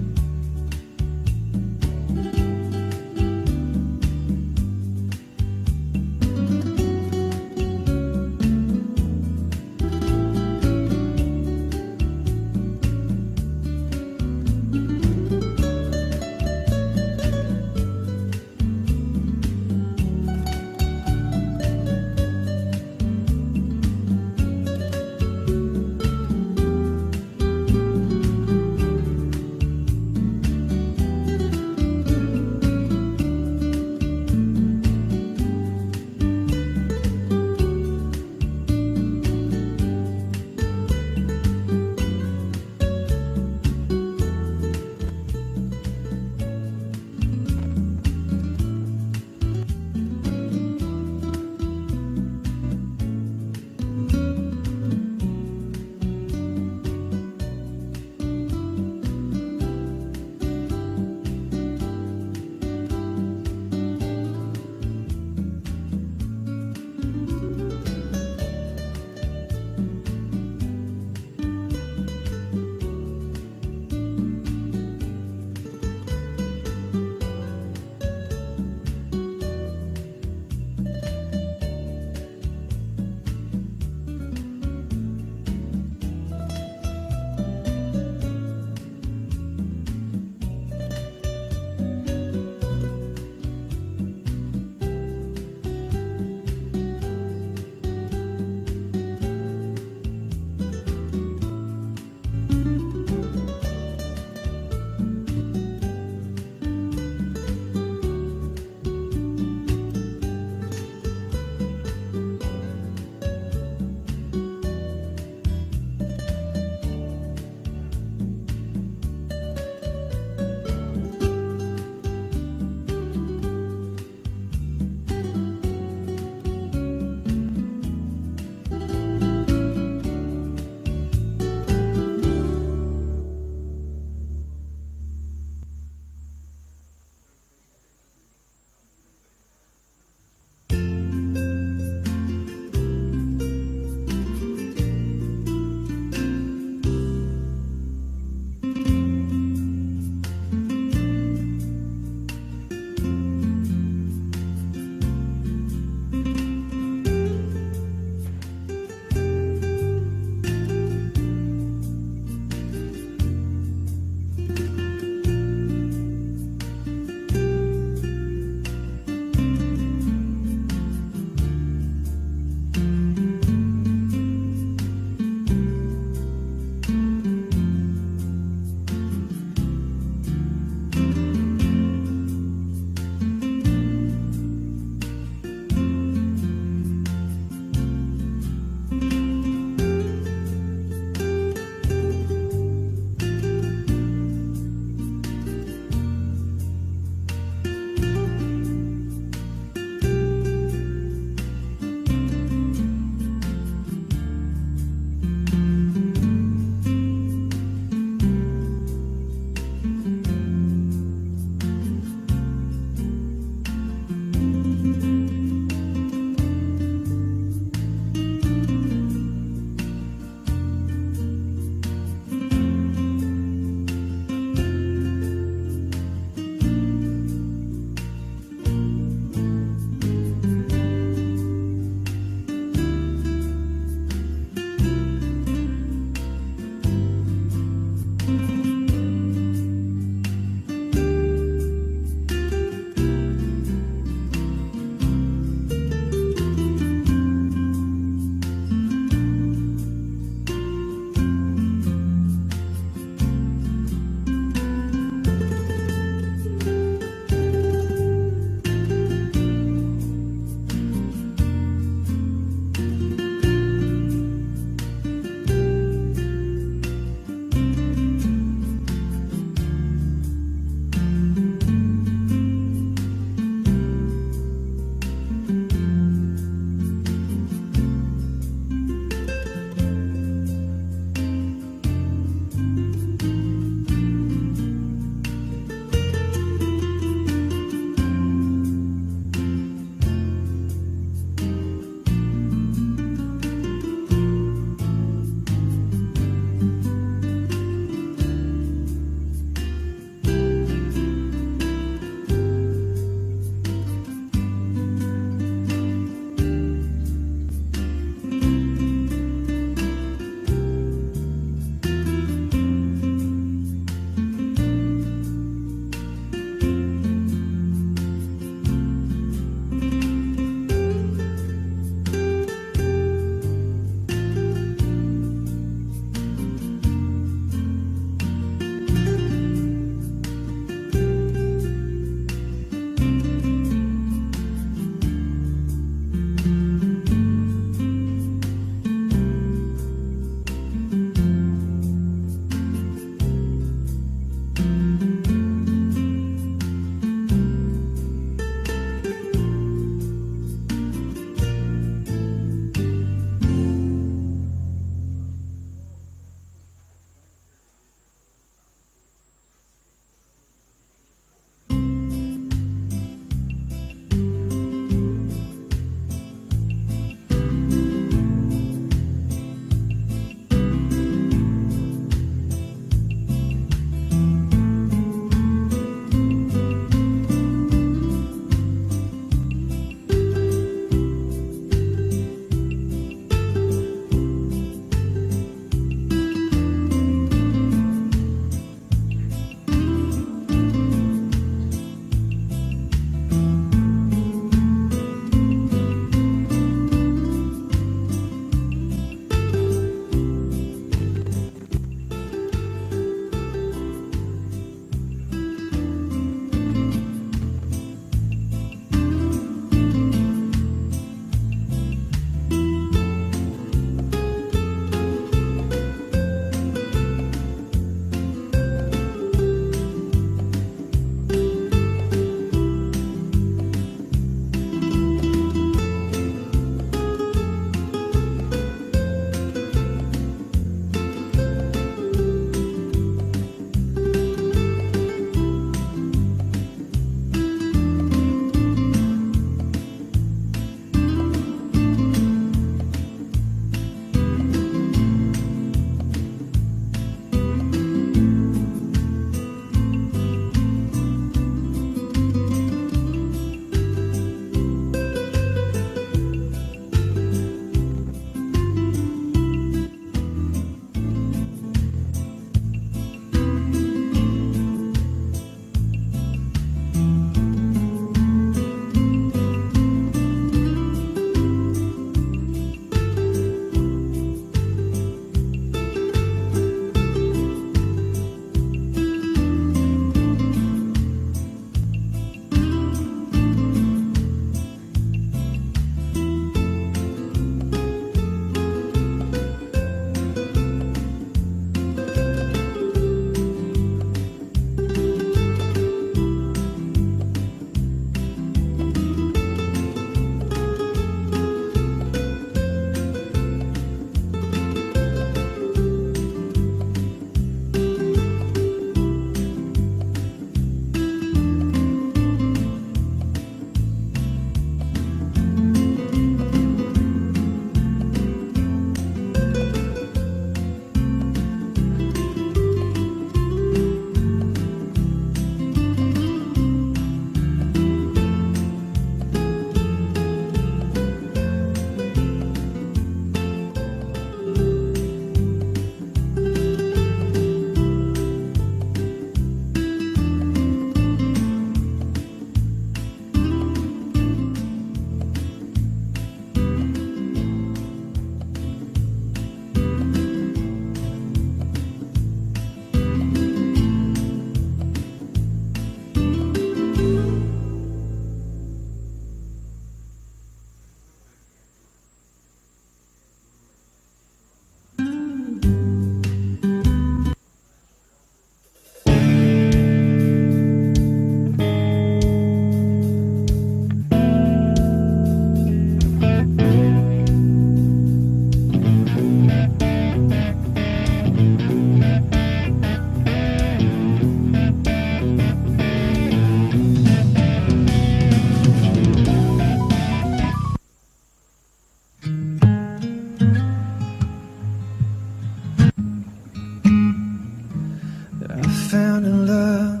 kind of love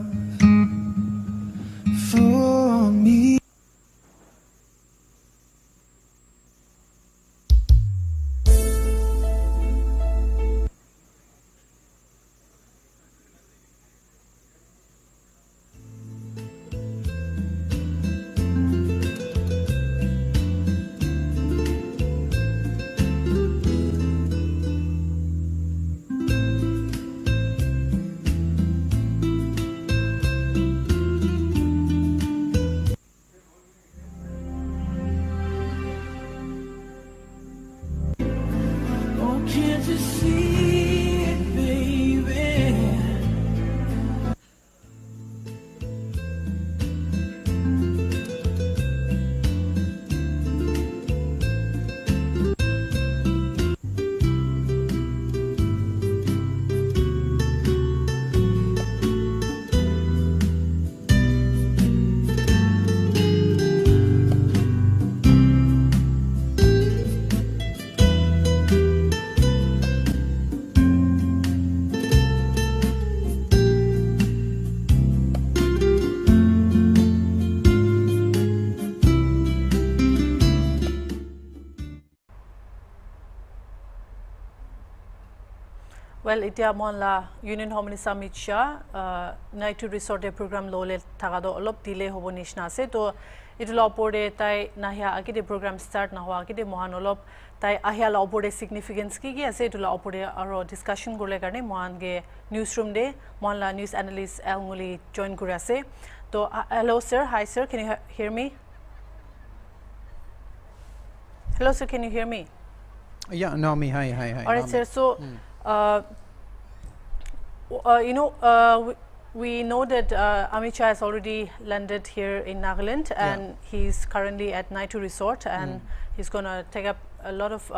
for me. Oh, can't you see it, baby? Well, itia monla Union Home Minister Amit Shah night to resort a program lole thagado olop delay hobo nishna ase to itula opore tai nahya agide program start na hwa agide mohan olop tai ahya la opore significance ki ase itula opore aro discussion gole karne mohan ge newsroom de monla news analyst Elmuli join kure ase to hello sir, hi sir, can you hear me? Hello sir, can you hear me? Yeah, Naomi, hi. All right, Naomi. sir. So, we know that Amit Shah has already landed here in Nagaland, and he's currently at Naitu Resort, and he's going to take up a lot of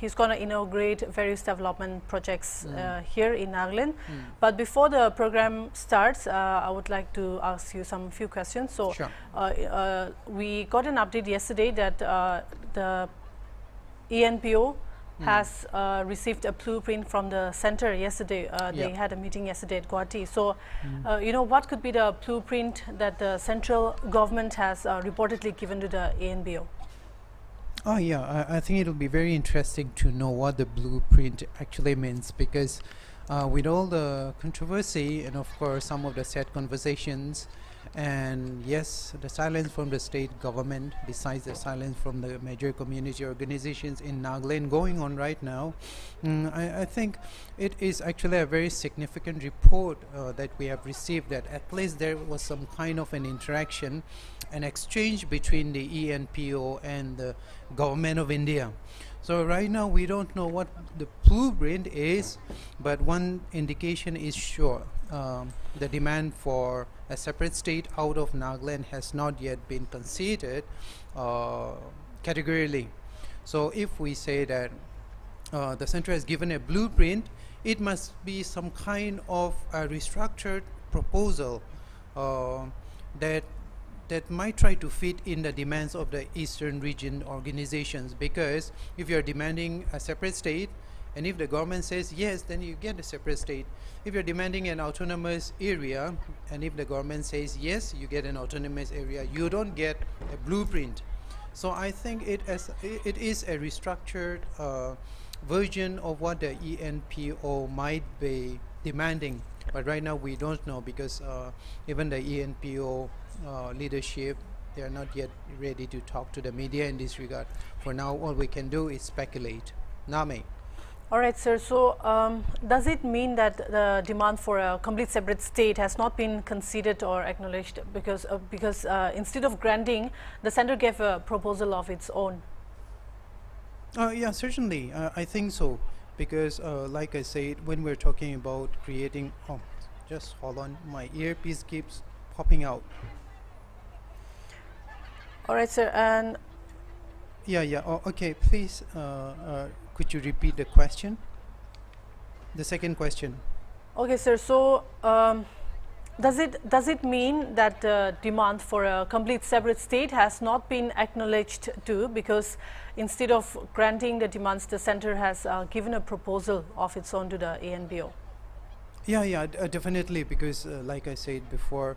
he's going to inaugurate various development projects here in Nagaland. But before the program starts, I would like to ask you some few questions. So, Sure. We got an update yesterday that the ENPO has received a blueprint from the center yesterday. They had a meeting yesterday at Guwahati. So, what could be the blueprint that the central government has reportedly given to the ANBO? Oh yeah, I think it'll be very interesting to know what the blueprint actually means, because with all the controversy and of course some of the sad conversations, and yes, the silence from the state government, besides the silence from the major community organizations in Nagaland going on right now, I think it is actually a very significant report that we have received, that at least there was some kind of an interaction, an exchange between the ENPO and the government of India. So right now we don't know what the blueprint is, but one indication is sure. The demand for a separate state out of Nagaland has not yet been considered categorically. So if we say that the center has given a blueprint, it must be some kind of a restructured proposal that might try to fit in the demands of the Eastern region organizations, because if you're demanding a separate state, and if the government says yes, then you get a separate state. If you're demanding an autonomous area, and if the government says yes, you get an autonomous area, you don't get a blueprint. So I think it is a restructured version of what the ENPO might be demanding. But right now we don't know, because even the ENPO leadership, they are not yet ready to talk to the media in this regard. For now, all we can do is speculate. Name. All right, sir. So, does it mean that the demand for a complete separate state has not been considered or acknowledged, because instead of granting, the center gave a proposal of its own? Yeah, certainly. I think so, because like I said, when we're talking about creating, just hold on, my earpiece keeps popping out. All right, sir. And yeah. Okay, please. Could you repeat the question? The second question. Okay, sir. So, does it mean that the demand for a complete separate state has not been acknowledged too, because instead of granting the demands, the center has given a proposal of its own to the ANBO? Yeah, definitely, because like I said before,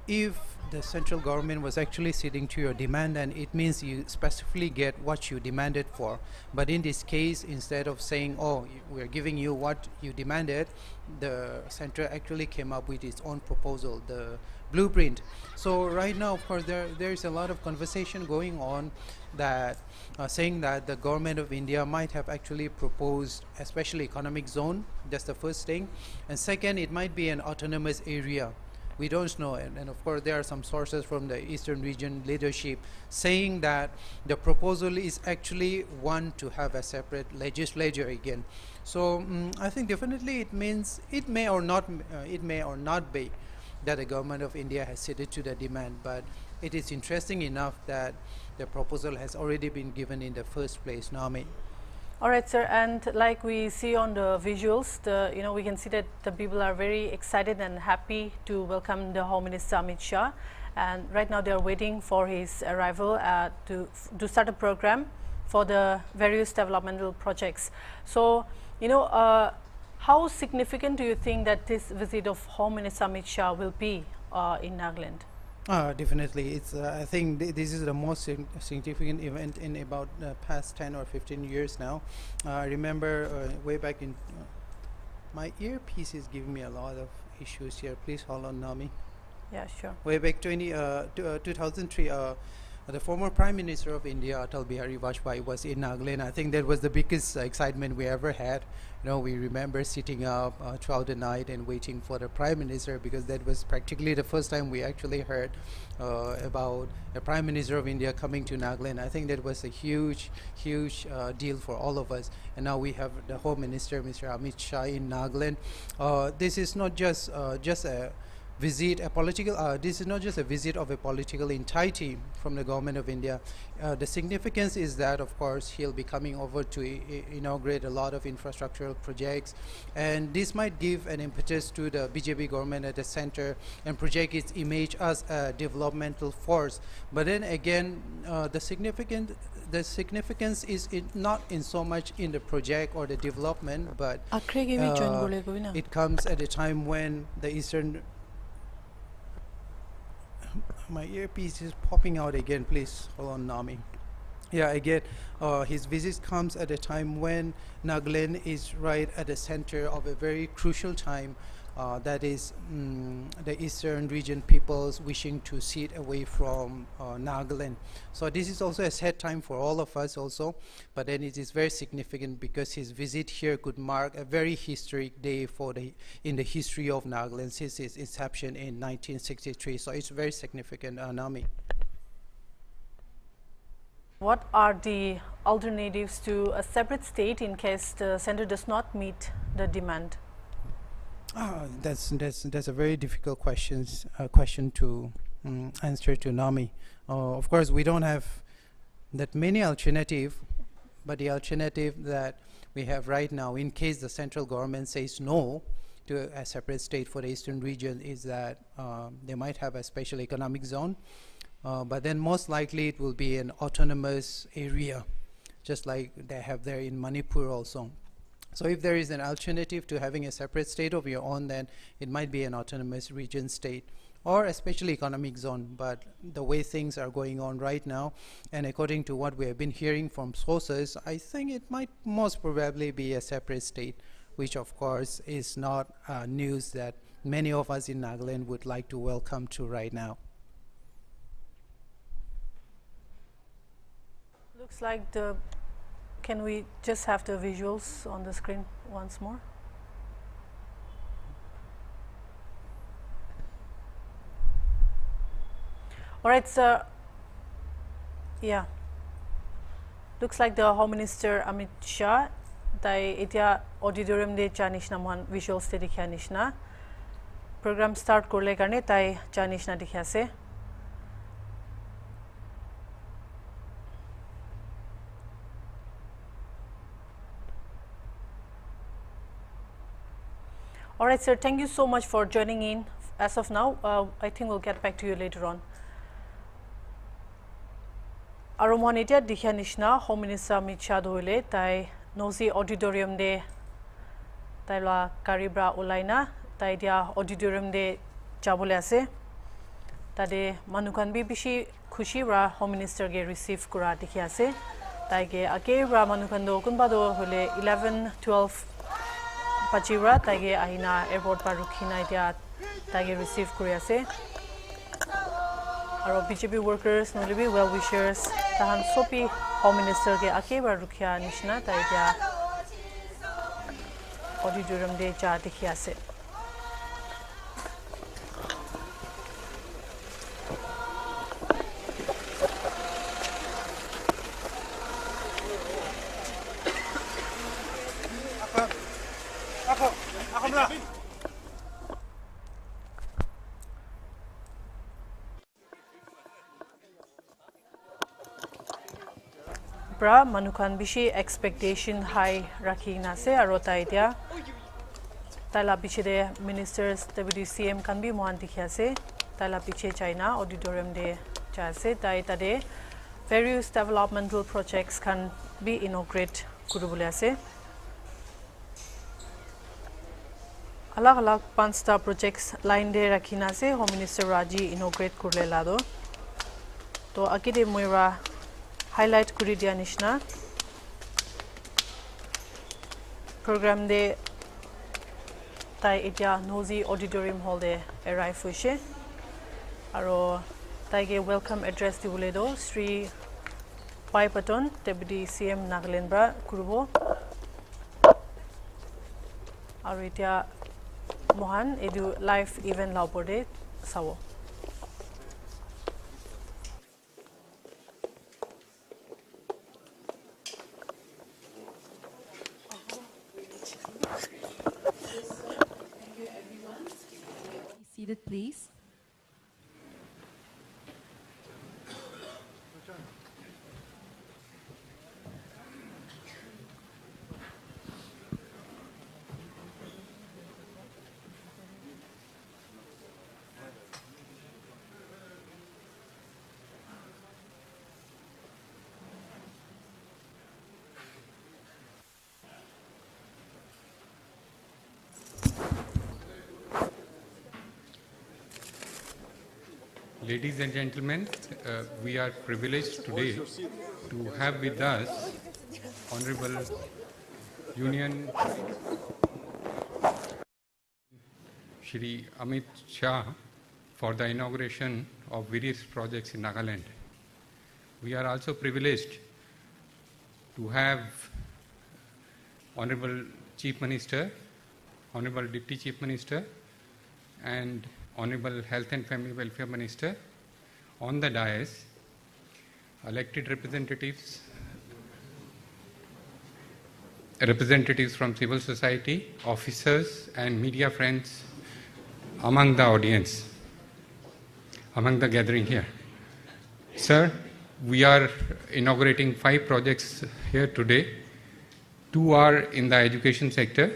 if the central government was actually sitting to your demand, and it means you specifically get what you demanded for. But in this case, instead of saying, oh, we're giving you what you demanded, the center actually came up with its own proposal, the blueprint. So right now, of course, there is a lot of conversation going on that saying that the government of India might have actually proposed a special economic zone. That's the first thing. And second, it might be an autonomous area. We don't know, and of course there are some sources from the Eastern region leadership saying that the proposal is actually one to have a separate legislature again. So I think definitely it means it may or not be that the government of India has ceded to the demand, but it is interesting enough that the proposal has already been given in the first place. Nami. All right, sir. And like we see on the visuals, we can see that the people are very excited and happy to welcome the Home Minister Amit Shah. And right now they are waiting for his arrival to start a program for the various developmental projects. So, how significant do you think that this visit of Home Minister Amit Shah will be in Nagaland? Definitely, it's. I think this is the most significant event in about past 10 or 15 years now. I remember way back in. My earpiece is giving me a lot of issues here. Please hold on, Nami. Yeah, sure. Way back 2003, the former Prime Minister of India, Atal Bihari Vajpayee, was in Nagaland. I think that was the biggest excitement we ever had. We remember sitting up throughout the night and waiting for the Prime Minister, because that was practically the first time we actually heard about the Prime Minister of India coming to Nagaland. I think that was a huge deal for all of us. And now we have the Home Minister, Mr. Amit Shah, in Nagaland. This is not just a visit, this is not just a visit of a political entity from the government of India. The significance is that, of course, he'll be coming over to inaugurate a lot of infrastructural projects, and this might give an impetus to the BJP government at the center and project its image as a developmental force. But then again, the significance is not in so much in the project or the development, but it comes at a time when the Eastern. My earpiece is popping out again. Please hold on, Nami. Yeah, again, his visit comes at a time when Nagaland is right at the center of a very crucial time. That is the Eastern region peoples wishing to sit away from Nagaland. So this is also a sad time for all of us also, but then it is very significant because his visit here could mark a very historic day in the history of Nagaland since its inception in 1963. So it's very significant, Nami. What are the alternatives to a separate state in case the center does not meet the demand? That's a very difficult question to answer to Nami. Of course, we don't have that many alternatives, but the alternative that we have right now, in case the central government says no to a separate state for the Eastern region, is that they might have a special economic zone, but then most likely it will be an autonomous area, just like they have there in Manipur also. So if there is an alternative to having a separate state of your own, then it might be an autonomous region state or a special economic zone. But the way things are going on right now, and according to what we have been hearing from sources, I think it might most probably be a separate state, which of course is not news that many of us in Nagaland would like to welcome to right now. Looks like can we just have the visuals on the screen once more? All right, sir. Yeah. Looks like the Home Minister Amit Shah, tai etia auditorium de chanishna mon visuals te dikhya nishna. Program start korle karne tai chanishna dikhya ase. All right, sir. Thank you so much for joining in. As of now, I think we'll get back to you later on. Aromanitia Dikhanishna, Home Minister Amit Shah Doile, Tai Nosi Auditorium de taila karibra ulaina tai dia auditorium de jabole ase tade manukan bi bishi khushi ra home minister ge receive kura dikhi ase tai ge ake ra manukan do kunba do hole 11 12 pachira tai ge ahina airport par rukhina dia tai ge receive kuri ase aro BJP workers nolibi well wishers tahan sopi home minister ge ake ra rukhya nishna tai dia auditorium de ja dikhi ase pra manukan bishi expectation high rakhi na se aro tai dia taila piche de ministers deputy CM kan bi mohan dikhi ase taila piche China auditorium de ja ase tai tade various developmental projects can be inaugurate kurubule ase alag alag panchta projects line de rakhina ase home minister Raji inaugurate kurle lado to akide moira highlight kuri dia nishna program de tai etia nozi auditorium hall de arrive hoise aro tai ge welcome address dibule do Sri Pai Paton deputy CM Nagaland bra kurubo aro etia mohan edu live event laupode sawo Seated, please. Ladies and gentlemen, we are privileged today to have with us Honorable Union Shri Amit Shah for the inauguration of various projects in Nagaland. We are also privileged to have Honorable Chief Minister, Honorable Deputy Chief Minister, and Honorable Health and Family Welfare Minister on the dais, elected representatives from civil society, officers and media friends among the audience, among the gathering here. Sir, we are inaugurating 5 projects here today. 2 are in the education sector.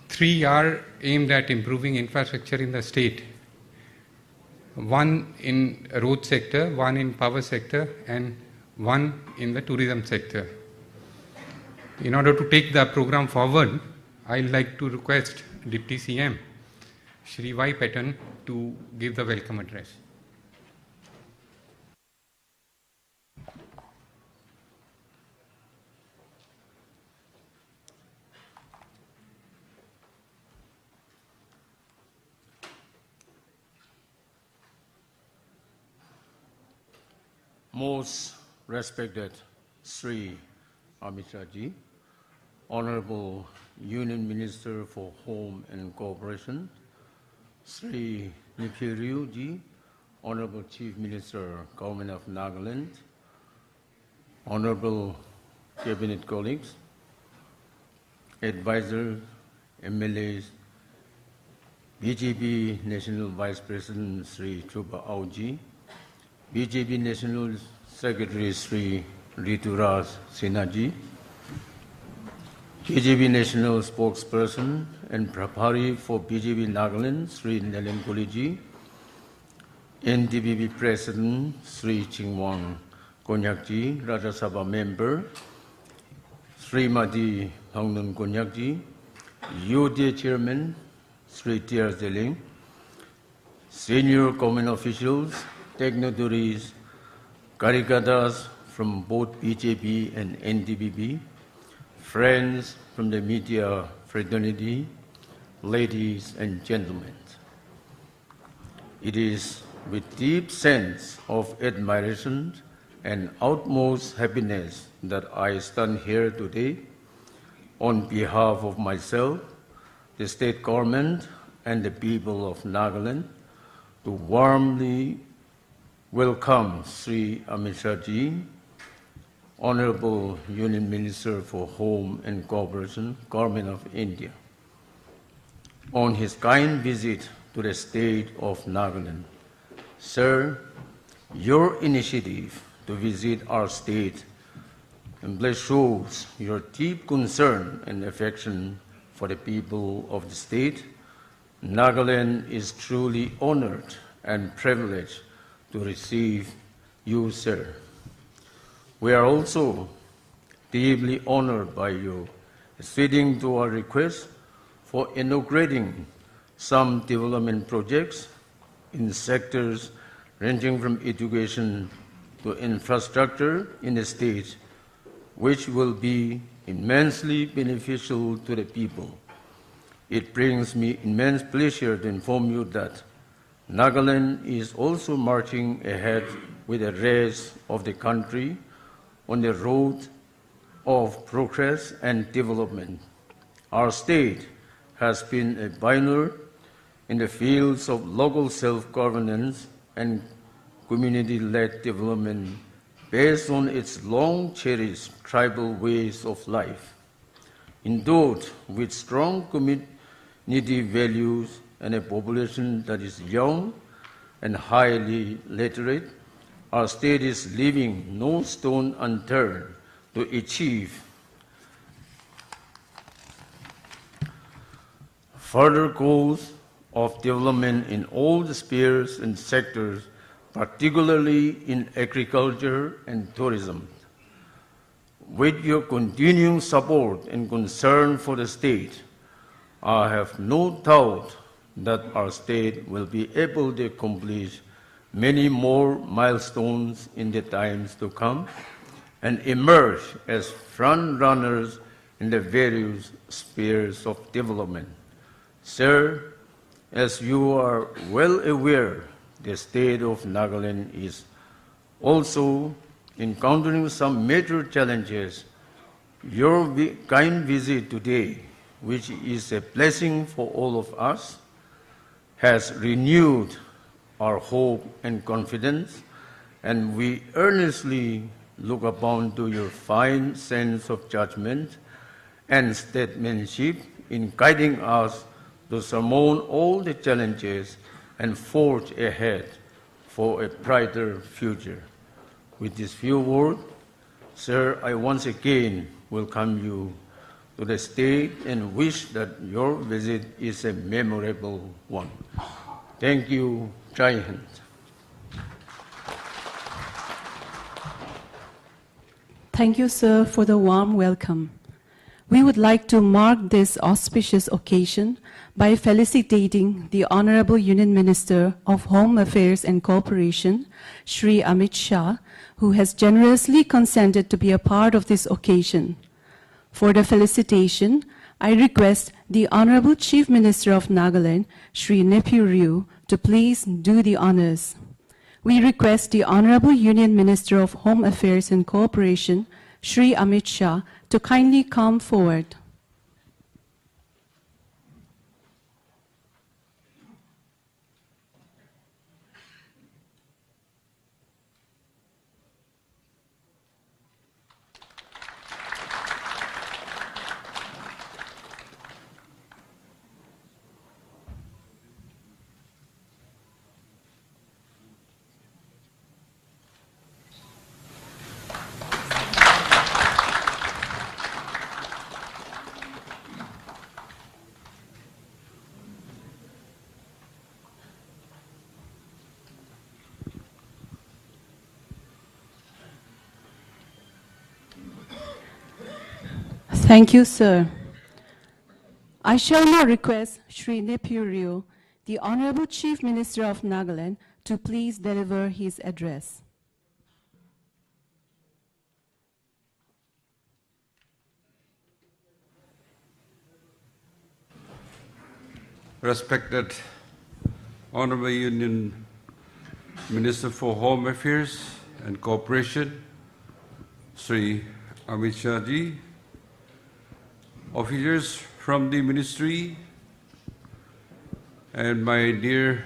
3 are aimed at improving infrastructure in the state. 1 in road sector, 1 in power sector, and 1 in the tourism sector. In order to take the program forward, I'd like to request Deputy CM, Shri Y. Patton, to give the welcome address. Most respected Sri Amit Shah-ji, Honorable Union Minister for Home and Cooperation, Sri Nikhiru-ji, Honorable Chief Minister, Government of Nagaland, Honorable Cabinet colleagues, advisors, MLAs, BJP National Vice President Sri Chuba Auji, BJP National Secretary Sri Rituraj Sinha-ji, BJP National Spokesperson and Prabhari for BJP Nagaland Sri Nelen Koli-ji, NDPP President Sri Chingwang Konyak-ji, Rajya Sabha Member Srimati Hangnun Konyak-ji, UDA Chairman Sri T.R. Zeling, senior government officials, dignitaries, Karikadas from both BJP and NDBB, friends from the media fraternity, ladies and gentlemen. It is with deep sense of admiration and utmost happiness that I stand here today on behalf of myself, the state government, and the people of Nagaland to warmly welcome Sri Amit Shah ji, Honorable Union Minister for Home and Cooperation, Government of India, on his kind visit to the state of Nagaland. Sir, your initiative to visit our state shows your deep concern and affection for the people of the state. Nagaland is truly honored and privileged to receive you, sir. We are also deeply honored by you acceding to our request for inaugurating some development projects in sectors ranging from education to infrastructure in the state, which will be immensely beneficial to the people. It brings me immense pleasure to inform you that Nagaland is also marching ahead with the rest of the country on the road of progress and development. Our state has been a pioneer in the fields of local self-governance and community-led development based on its long-cherished tribal ways of life. Endowed with strong community values and a population that is young and highly literate, our state is leaving no stone unturned to achieve further goals of development in all the spheres and sectors, particularly in agriculture and tourism. With your continuing support and concern for the state, I have no doubt that our state will be able to accomplish many more milestones in the times to come and emerge as front runners in the various spheres of development. Sir, as you are well aware, the state of Nagaland is also encountering some major challenges. Your kind visit today, which is a blessing for all of us, has renewed our hope and confidence, and we earnestly look upon to your fine sense of judgment and statesmanship in guiding us to surmount all the challenges and forge ahead for a brighter future. With these few words, sir, I once again welcome you to the state and wish that your visit is a memorable one. Thank you. Jai Hind. Thank you, sir, for the warm welcome. We would like to mark this auspicious occasion by felicitating the Honorable Union Minister of Home Affairs and Cooperation, Shri Amit Shah, who has generously consented to be a part of this occasion. For the felicitation, I request the Honorable Chief Minister of Nagaland, Shri Nephew Ryu, to please do the honors. We request the Honorable Union Minister of Home Affairs and Cooperation, Shri Amit Shah, to kindly come forward. Thank you, sir. I shall now request Shri Nepurio, the Honorable Chief Minister of Nagaland, to please deliver his address. Respected Honorable Union Minister for Home Affairs and Cooperation, Sri Amit Shah ji, officers from the ministry, and my dear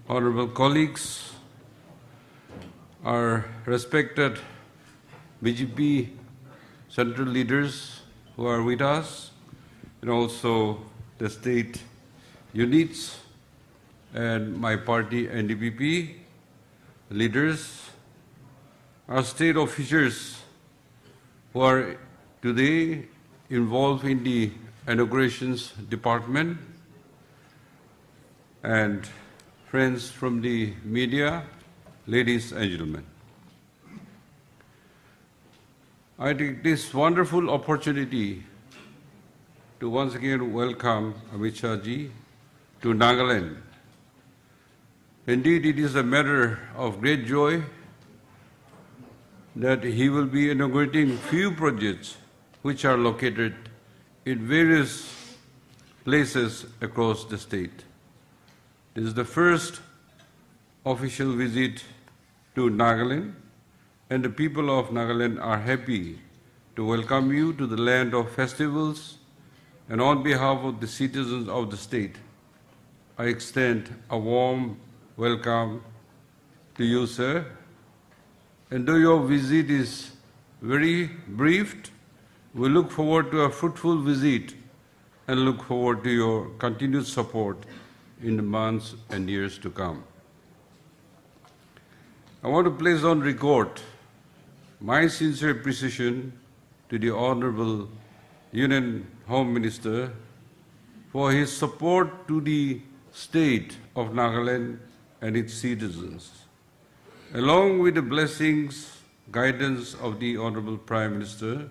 honorable colleagues, our respected BJP central leaders who are with us, and also the state units and my party NDPP leaders, our state officers who are today involved in the inaugurations department, and friends from the media, ladies and gentlemen. I take this wonderful opportunity to once again welcome Amit Shah ji to Nagaland. Indeed, it is a matter of great joy that he will be inaugurating few projects which are located in various places across the state. This is the first official visit to Nagaland, and the people of Nagaland are happy to welcome you to the land of festivals, and on behalf of the citizens of the state, I extend a warm welcome to you, sir. And though your visit is very brief, we look forward to a fruitful visit and look forward to your continued support in the months and years to come. I want to place on record my sincere appreciation to the Honorable Union Home Minister for his support to the state of Nagaland and its citizens, along with the blessings, guidance of the Honorable Prime Minister,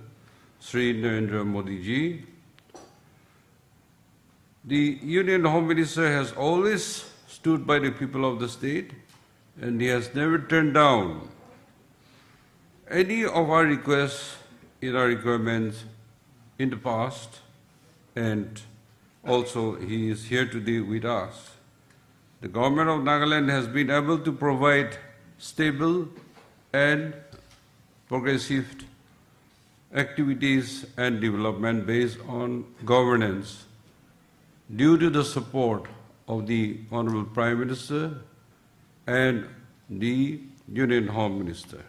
Sri Narendra Modi ji. The Union Home Minister has always stood by the people of the state, and he has never turned down any of our requests in our requirements in the past, and also he is here today with us. The government of Nagaland has been able to provide stable and progressive activities and development based on governance due to the support of the Honorable Prime Minister and the Union Home Minister.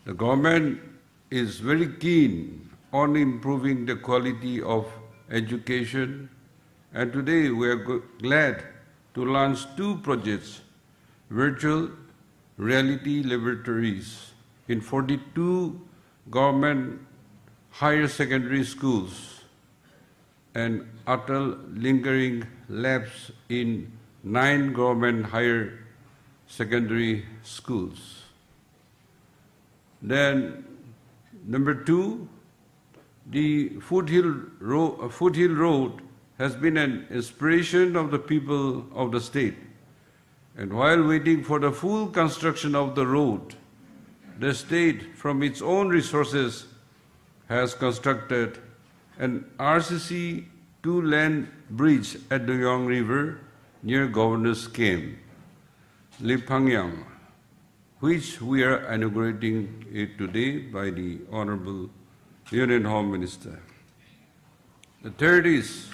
The government is very keen on improving the quality of education, and today we are glad to launch two projects, virtual reality laboratories in 42 government higher secondary schools and Atal lingering labs in 9 government higher secondary schools. Then, number 2, the Foothill Road has been an inspiration of the people of the state. And while waiting for the full construction of the road, the state, from its own resources, has constructed an RCC 2-lane bridge at the Yong River near Governor's Camp, Lipangyang, which we are inaugurating it today by the Honorable Union Home Minister. The third is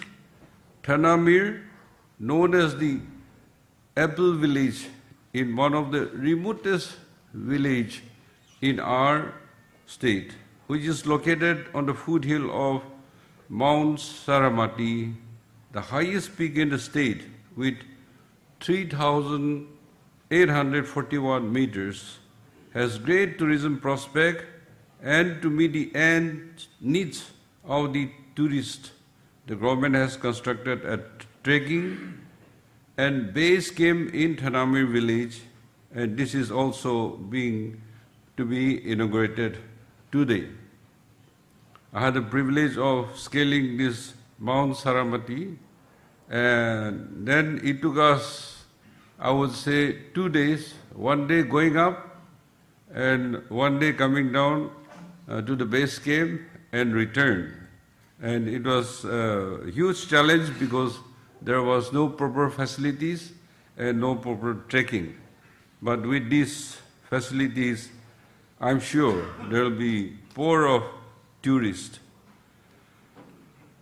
Thanamir, known as the Apple Village, in one of the remotest villages in our state, which is located on the foothill of Mount Saramati, the highest peak in the state, with 3,841 meters, has great tourism prospect, and to meet the needs of the tourists, the government has constructed a trekking and base camp in Thanamir village, and this is also to be inaugurated today. I had the privilege of scaling this Mount Saramati, and then it took us, I would say, 2 days, one day going up and one day coming down to the base camp and return. And it was a huge challenge because there was no proper facilities and no proper trekking. But with these facilities, I'm sure there will be pour of tourists.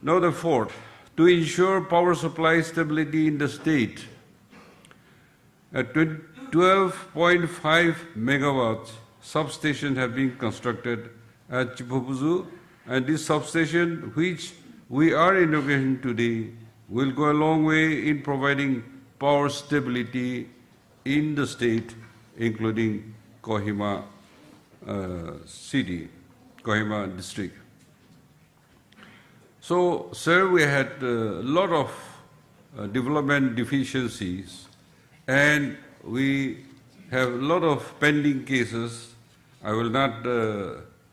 Now the fourth, to ensure power supply stability in the state, a 12.5 megawatts substation have been constructed at Chipupuzu, and this substation, which we are inaugurating today, will go a long way in providing power stability in the state, including Kohima city, Kohima district. So, sir, we had a lot of development deficiencies, and we have a lot of pending cases. I will not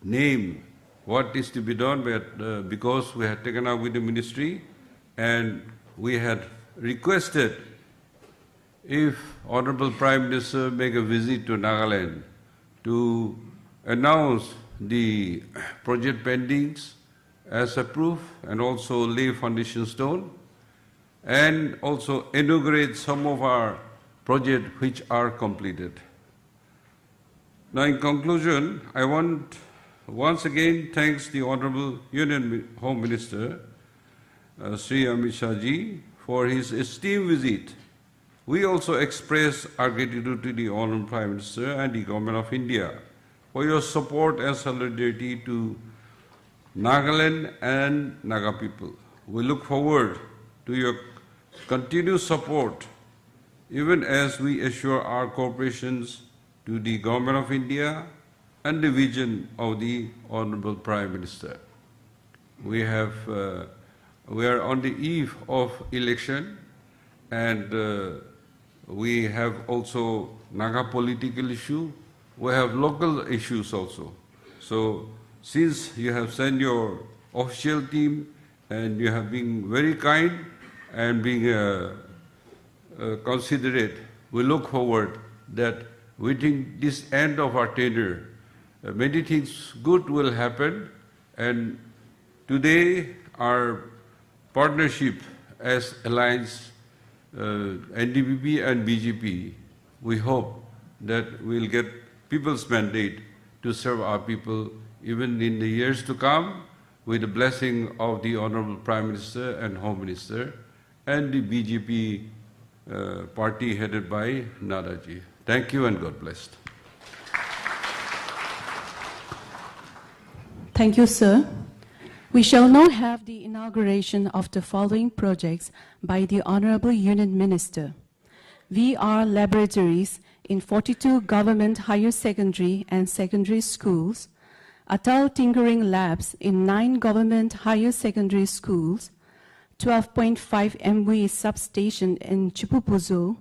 name what is to be done, but because we had taken up with the ministry, and we had requested if Honorable Prime Minister make a visit to Nagaland to announce the project pendings as a proof and also lay foundation stone and also inaugurate some of our projects which are completed. Now in conclusion, I want once again thanks the Honorable Union Home Minister Sri Amit Shah ji for his esteemed visit. We also express our gratitude to the Honorable Prime Minister and the Government of India for your support and solidarity to Nagaland and Naga people. We look forward to your continued support even as we assure our cooperations to the Government of India and the vision of the Honorable Prime Minister. We are on the eve of election, and we have also Naga political issue. We have local issues also. So since you have sent your official team and you have been very kind and being considerate, we look forward that within this end of our tenure, many things good will happen. And today our partnership as alliance, NDPP and BJP, we hope that we'll get people's mandate to serve our people even in the years to come, with the blessing of the Honorable Prime Minister and Home Minister and the BJP party headed by Nadaji. Thank you and God bless. Thank you, sir. We shall now have the inauguration of the following projects by the Honorable Union Minister. VR laboratories in 42 government higher secondary and secondary schools, Atal tinkering labs in 9 government higher secondary schools, 12.5 MW substation in Chipupuzu,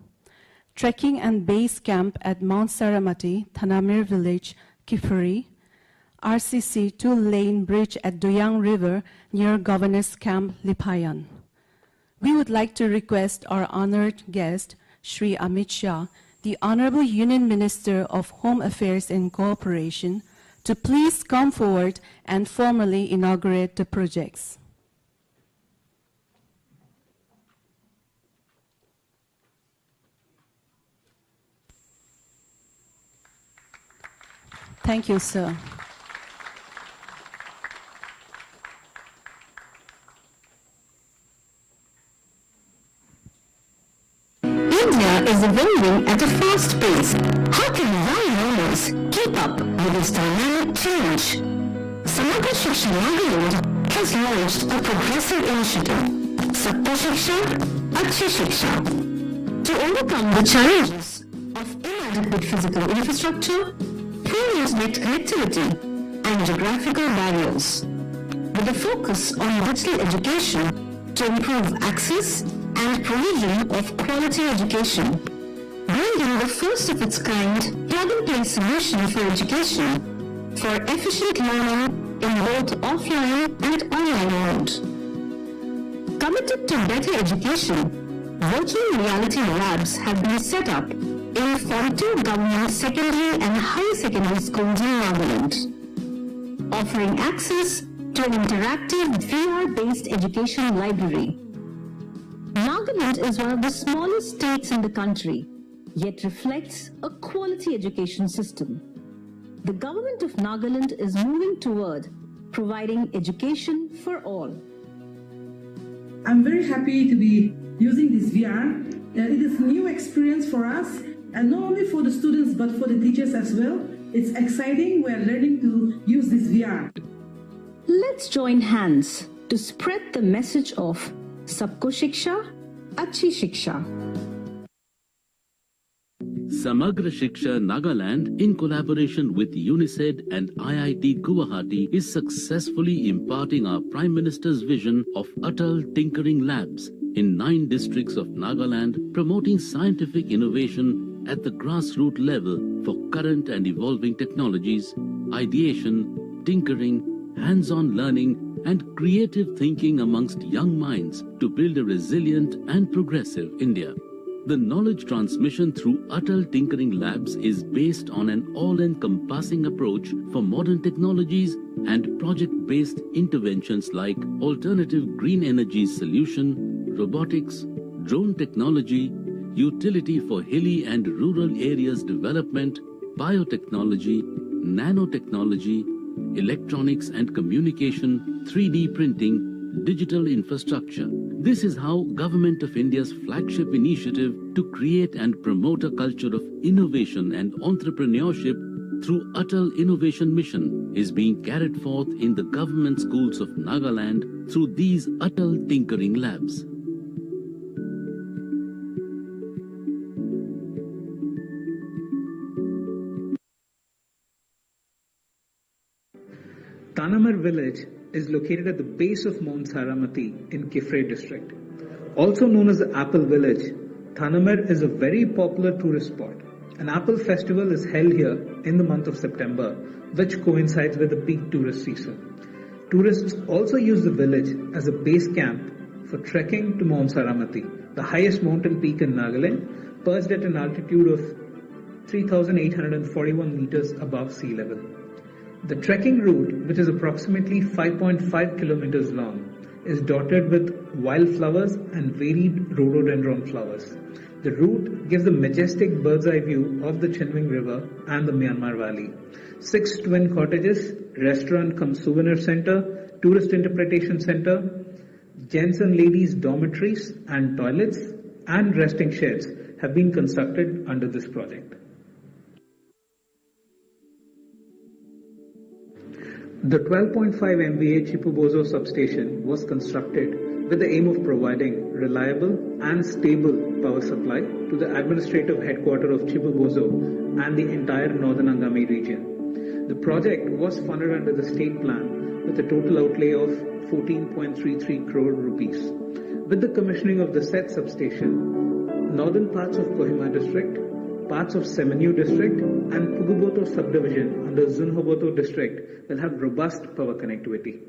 trekking and base camp at Mount Saramati, Thanamir village, Kifuri, RCC 2-lane bridge at Duyang River near Governor's Camp, Lipayan. We would like to request our honored guest, Shri Amit Shah, the Honorable Union Minister of Home Affairs and Cooperation, to please come forward and formally inaugurate the projects. Thank you, sir. India is evolving at a fast pace. How can young learners keep up with this dynamic change? Samagra Shiksha Nagaland has launched a progressive initiative, Sabka Shiksha, Achhi Shiksha, to overcome the challenges of inadequate physical infrastructure, poor internet connectivity, and geographical barriers, with a focus on digital education to improve access and provision of quality education, bringing the first of its kind plug-and-play solution for education for efficient learning in both offline and online mode. Committed to better education, virtual reality labs have been set up in 42 government secondary and higher secondary schools in Nagaland, offering access to an interactive VR-based education library. Nagaland is one of the smallest states in the country, yet reflects a quality education system. The government of Nagaland is moving toward providing education for all. I'm very happy to be using this VR. It is a new experience for us, and not only for the students but for the teachers as well. It's exciting. We are learning to use this VR. Let's join hands to spread the message of Sabko Shiksha, Achhi Shiksha. Samagra Shiksha Nagaland, in collaboration with UNICED and IIT Guwahati, is successfully imparting our Prime Minister's vision of Atal Tinkering Labs in 9 districts of Nagaland, promoting scientific innovation at the grassroots level for current and evolving technologies, ideation, tinkering, hands-on learning, and creative thinking amongst young minds to build a resilient and progressive India. The knowledge transmission through Atal Tinkering Labs is based on an all-encompassing approach for modern technologies and project-based interventions like alternative green energy solution, robotics, drone technology, utility for hilly and rural areas development, biotechnology, nanotechnology, electronics and communication, 3D printing, digital infrastructure. This is how Government of India's flagship initiative to create and promote a culture of innovation and entrepreneurship through Atal Innovation Mission is being carried forth in the government schools of Nagaland through these Atal Tinkering Labs. Tanamar village is located at the base of Mount Saramati in Kifre district. Also known as the Apple Village, Tanamar is a very popular tourist spot. An apple festival is held here in the month of September, which coincides with the peak tourist season. Tourists also use the village as a base camp for trekking to Mount Saramati, the highest mountain peak in Nagaland, perched at an altitude of 3,841 meters above sea level. The trekking route, which is approximately 5.5 kilometers long, is dotted with wildflowers and varied rhododendron flowers. The route gives a majestic bird's eye view of the Chinwing River and the Myanmar Valley. 6 twin cottages, restaurant cum souvenir center, tourist interpretation center, gents and ladies dormitories and toilets and resting sheds have been constructed under this project. The 12.5 MVA Chipubozo substation was constructed with the aim of providing reliable and stable power supply to the administrative headquarters of Chipubozo and the entire northern Angami region. The project was funded under the state plan with a total outlay of 14.33 crore rupees. With the commissioning of the said substation, northern parts of Kohima district, parts of Semenyu district and Puguboto subdivision under Zunhoboto district will have robust power connectivity.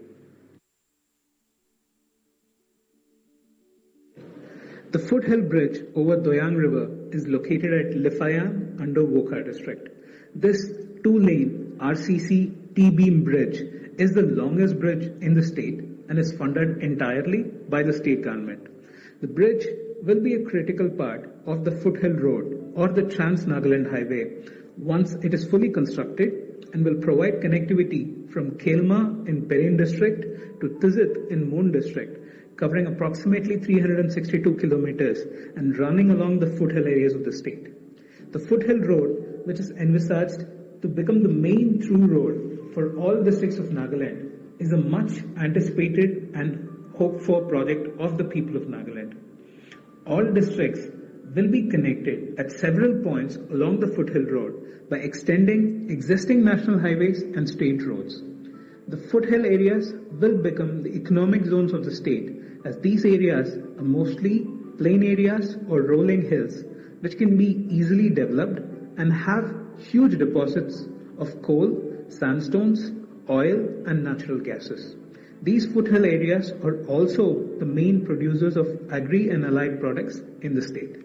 The foothill bridge over Doyang River is located at Lifayan under Wokha district. This 2-lane RCC T-beam bridge is the longest bridge in the state and is funded entirely by the state government. The bridge will be a critical part of the Foothill Road or the Trans-Nagaland Highway once it is fully constructed and will provide connectivity from Kelma in Perin district to Tizit in Moon district, covering approximately 362 kilometers and running along the foothill areas of the state. The Foothill Road, which is envisaged to become the main through road for all districts of Nagaland, is a much anticipated and hoped for project of the people of Nagaland. All districts will be connected at several points along the Foothill Road by extending existing national highways and state roads. The foothill areas will become the economic zones of the state, as these areas are mostly plain areas or rolling hills which can be easily developed and have huge deposits of coal, sandstones, oil and natural gases. These foothill areas are also the main producers of agri and allied products in the state.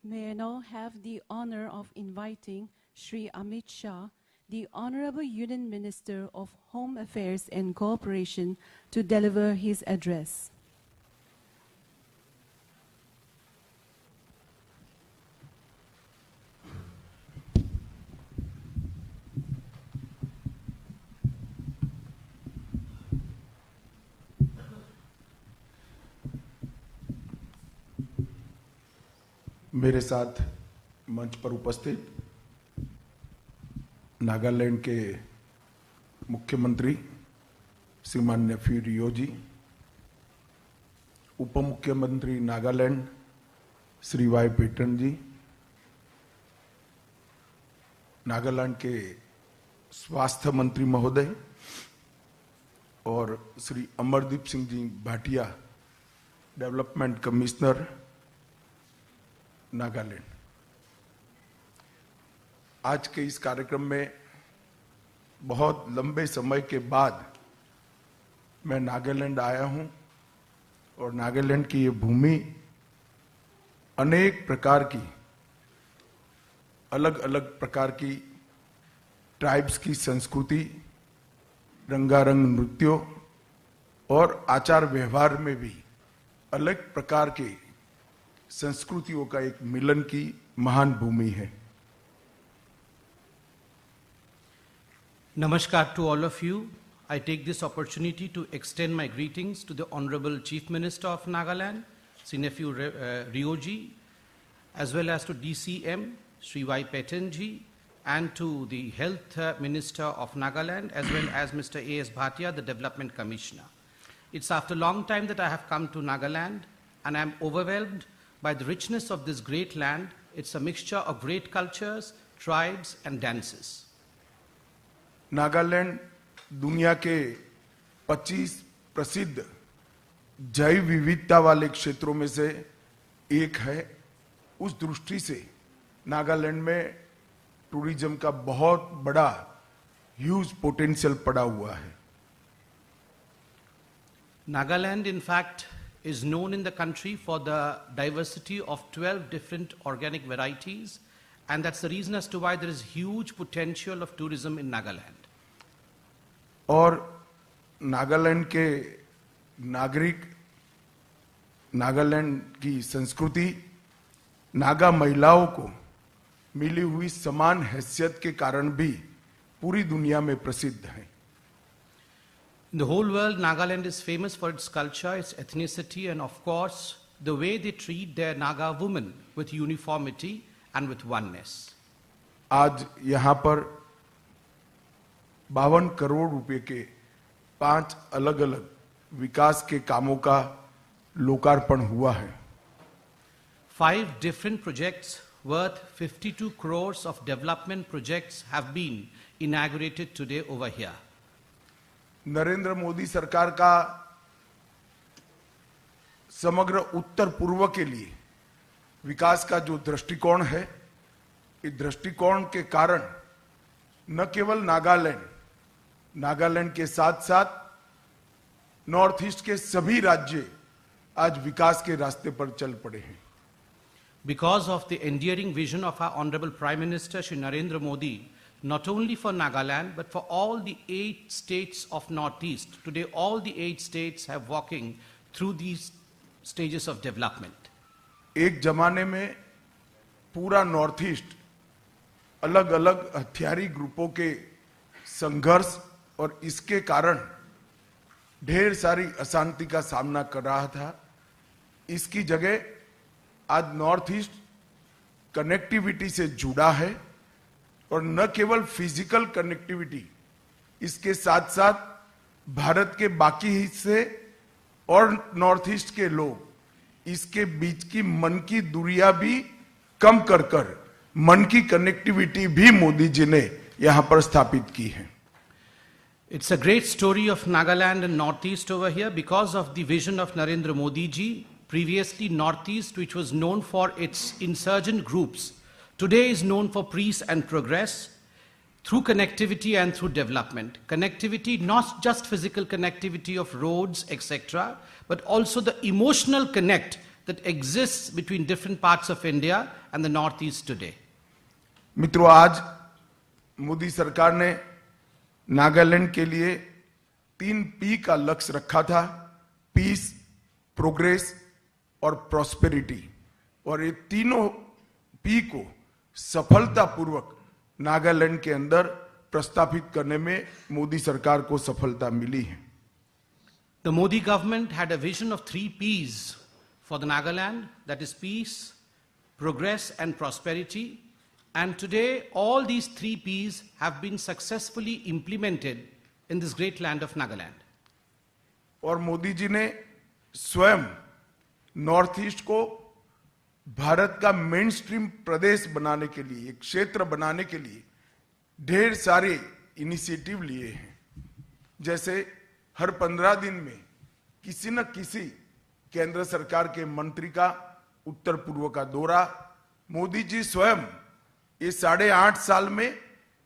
May I now have the honor of inviting Shri Amit Shah, the Honorable Union Minister of Home Affairs and Cooperation, to deliver his address. मेरे साथ मंच पर उपस्थित नागालैंड के मुख्यमंत्री श्रीमान नेफ्यू रियो जी, उप मुख्यमंत्री नागालैंड श्री वाई पेटन जी, नागालैंड के स्वास्थ्य मंत्री महोदय और श्री अमरदीप सिंह जी भाटिया, डेवलपमेंट कमिश्नर नागालैंड। आज के इस कार्यक्रम में बहुत लंबे समय के बाद मैं नागालैंड आया हूं और नागालैंड की ये भूमि अनेक प्रकार की, अलग अलग प्रकार की ट्राइब्स की संस्कृति, रंगारंग नृत्यों और आचार व्यवहार में भी अलग प्रकार के संस्कृतियों का एक मिलन की महान भूमि है। Namaskar to all of you. I take this opportunity to extend my greetings to the Honorable Chief Minister of Nagaland, Sri Nephew Rioji, as well as to DCM, Sri Y. Petenji, and to the Health Minister of Nagaland, as well as Mr. A.S. Bhatia, the Development Commissioner. It's after a long time that I have come to Nagaland, and I'm overwhelmed by the richness of this great land. It's a mixture of great cultures, tribes, and dances. Nagaland दुनिया के 25 प्रसिद्ध जैव विविधता वाले क्षेत्रों में से एक है। उस दृष्टि से नागालैंड में टूरिज्म का बहुत बड़ा ह्यूज पोटेंशियल पड़ा हुआ है। Nagaland, in fact, is known in the country for the diversity of 12 different organic varieties, and that's the reason as to why there is huge potential of tourism in Nagaland. और नागालैंड के नागरिक, नागालैंड की संस्कृति, नागा महिलाओं को मिली हुई समान हैसियत के कारण भी पूरी दुनिया में प्रसिद्ध है। In the whole world, Nagaland is famous for its culture, its ethnicity, and of course, the way they treat their Naga women with uniformity and with oneness. आज यहाँ पर 52 करोड़ रुपए के 5 अलग अलग विकास के कामों का लोकार्पण हुआ है। 5 different projects worth 52 crores of development projects have been inaugurated today over here. Narendra Modi सरकार का समग्र उत्तर पूर्व के लिए विकास का जो दृष्टिकोण है, इस दृष्टिकोण के कारण न केवल नागालैंड के साथ साथ नॉर्थ ईस्ट के सभी राज्य आज विकास के रास्ते पर चल पड़े हैं। Because of the enduring vision of our Honorable Prime Minister Shri Narendra Modi, not only for Nagaland but for all the 8 states of Northeast, today all the 8 states have walking through these stages of development. एक जमाने में पूरा north east अलग अलग हथियारी ग्रुपों के संघर्ष और इसके कारण ढेर सारी अशांति का सामना कर रहा था। इसकी जगह आज नॉर्थ ईस्ट कनेक्टिविटी से जुड़ा है और न केवल फिजिकल कनेक्टिविटी, इसके साथ साथ भारत के बाकी हिस्से और नॉर्थ ईस्ट के लोग इसके बीच की मन की दूरियां भी कम कर मन की कनेक्टिविटी भी मोदी जी ने यहां पर स्थापित की है। It's a great story of Nagaland and Northeast over here because of the vision of Narendra Modi ji. Previously, Northeast, which was known for its insurgent groups, today is known for peace and progress through connectivity and through development. Connectivity, not just physical connectivity of roads, etc., but also the emotional connect that exists between different parts of India and the Northeast today. मित्रों, आज मोदी सरकार ने नागालैंड के लिए 3 P का लक्ष्य रखा था, पीस, प्रोग्रेस और प्रॉस्पेरिटी, और ये तीनों P को सफलतापूर्वक नागालैंड के अंदर प्रस्तावित करने में मोदी सरकार को सफलता मिली है. The Modi government had a vision of 3 Ps for the Nagaland, that is peace, progress and prosperity. And today, all these 3 Ps have been successfully implemented in this great land of Nagaland. और मोदी जी ने स्वयं north east को भारत का main stream प्रदेश बनाने के लिए, एक क्षेत्र बनाने के लिए ढेर सारे इनिशिएटिव लिए हैं. जैसे हर 15 दिन में किसी न किसी केंद्र सरकार के मंत्री का उत्तर पूर्व का दौरा. मोदी जी स्वयं ये 8.5 साल में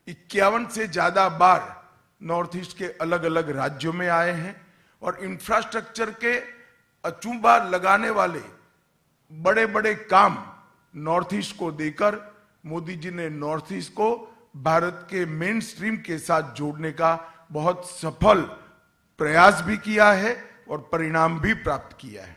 51 से ज्यादा बार नॉर्थ ईस्ट के अलग अलग राज्यों में आए हैं, और इंफ्रास्ट्रक्चर के अचूबा लगाने वाले बड़े बड़े काम नॉर्थ ईस्ट को देकर मोदी जी ने नॉर्थ ईस्ट को भारत के मेन स्ट्रीम के साथ जोड़ने का बहुत सफल प्रयास भी किया है और परिणाम भी प्राप्त किया है.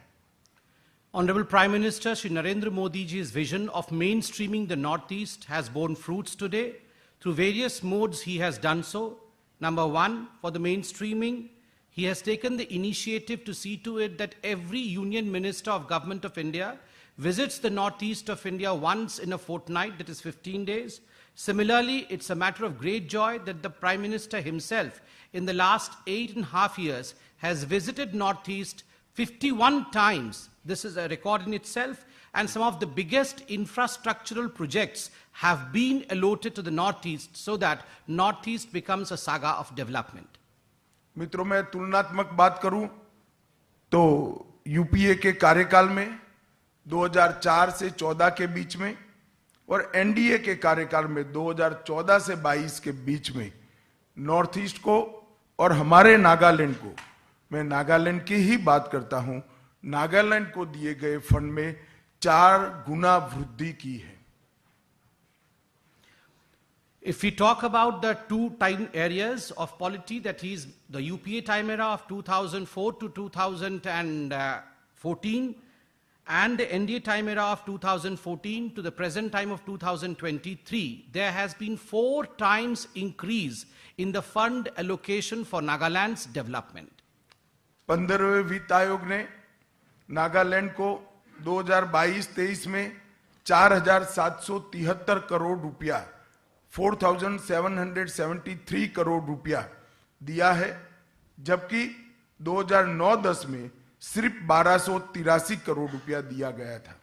Honorable Prime Minister Shri Narendra Modi ji's vision of mainstreaming the Northeast has borne fruits today. Through various modes he has done so. Number 1, for the mainstreaming, he has taken the initiative to see to it that every Union Minister of Government of India visits the Northeast of India once in a fortnight, that is 15 days. Similarly, it's a matter of great joy that the Prime Minister himself, in the last 8.5 years, has visited Northeast 51 times. This is a record in itself, and some of the biggest infrastructural projects have been allotted to the Northeast so that Northeast becomes a saga of development. मित्रों, मैं तुलनात्मक बात करूं तो UPA के कार्यकाल में 2004 से 14 के बीच में और एनडीए के कार्यकाल में 2014 से 22 के बीच में नॉर्थ ईस्ट को और हमारे नागालैंड को, मैं नागालैंड की ही बात करता हूं, नागालैंड को दिए गए फंड में 4 गुना वृद्धि की है. If we talk about the 2 time areas of polity, that is the UPA time era of 2004 to 2014 and the NDA time era of 2014 to the present time of 2023, there has been 4 times increase in the fund allocation for Nagaland's development. 15वें वित्त आयोग ने नागालैंड को 2022-23 में 4,773 करोड़ रुपया, 4,773 करोड़ रुपया दिया है, जबकि 2009-10 में सिर्फ 1,283 करोड़ रुपया दिया गया था.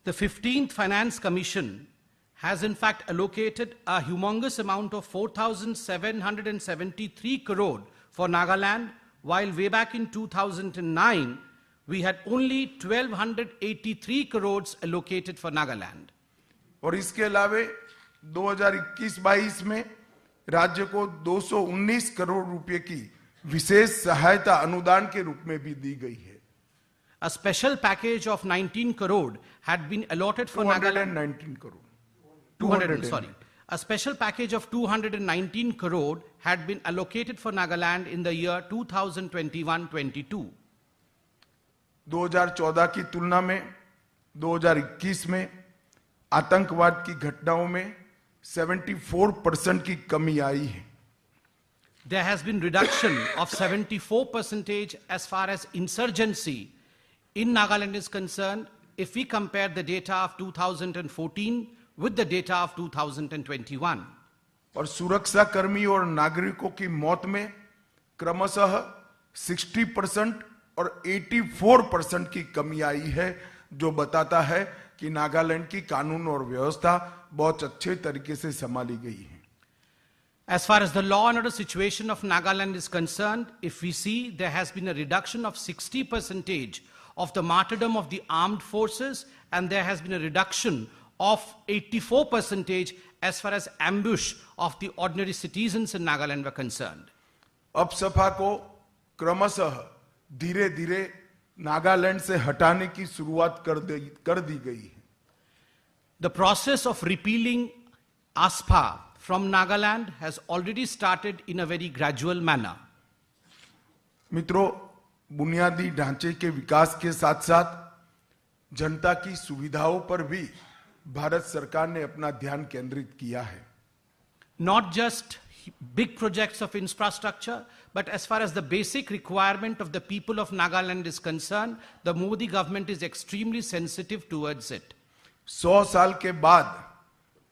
The 15th Finance Commission has in fact allocated a humongous amount of 4,773 crore for Nagaland, while way back in 2009 we had only 1,283 crores allocated for Nagaland. और इसके अलावे 2021-22 में राज्य को 219 करोड़ रुपए की विशेष सहायता अनुदान के रूप में भी दी गई है. A special package of 19 crore had been allotted for Nagaland. 219 crore. A special package of 219 crore had been allocated for Nagaland in the year 2021-22. 2014 की तुलना में 2021 में आतंकवाद की घटनाओं में 74% की कमी आई है. There has been reduction of 74% as far as insurgency in Nagaland is concerned if we compare the data of 2014 with the data of 2021. और सुरक्षा कर्मी और नागरिकों की मौत में क्रमशः 60% और 84% की कमी आई है, जो बताता है कि नागालैंड की कानून और व्यवस्था बहुत अच्छे तरीके से संभाली गई है. As far as the law and order situation of Nagaland is concerned, if we see, there has been a reduction of 60% of the martyrdom of the armed forces, and there has been a reduction of 84% as far as ambush of the ordinary citizens in Nagaland were concerned. अब सपा को क्रमशः धीरे धीरे नागालैंड से हटाने की शुरुआत कर दी गई है. The process of repealing ASPA from Nagaland has already started in a very gradual manner. मित्रों, बुनियादी ढांचे के विकास के साथ साथ जनता की सुविधाओं पर भी भारत सरकार ने अपना ध्यान केंद्रित किया है. Not just big projects of infrastructure, but as far as the basic requirement of the people of Nagaland is concerned, the Modi government is extremely sensitive towards it. 100 साल के बाद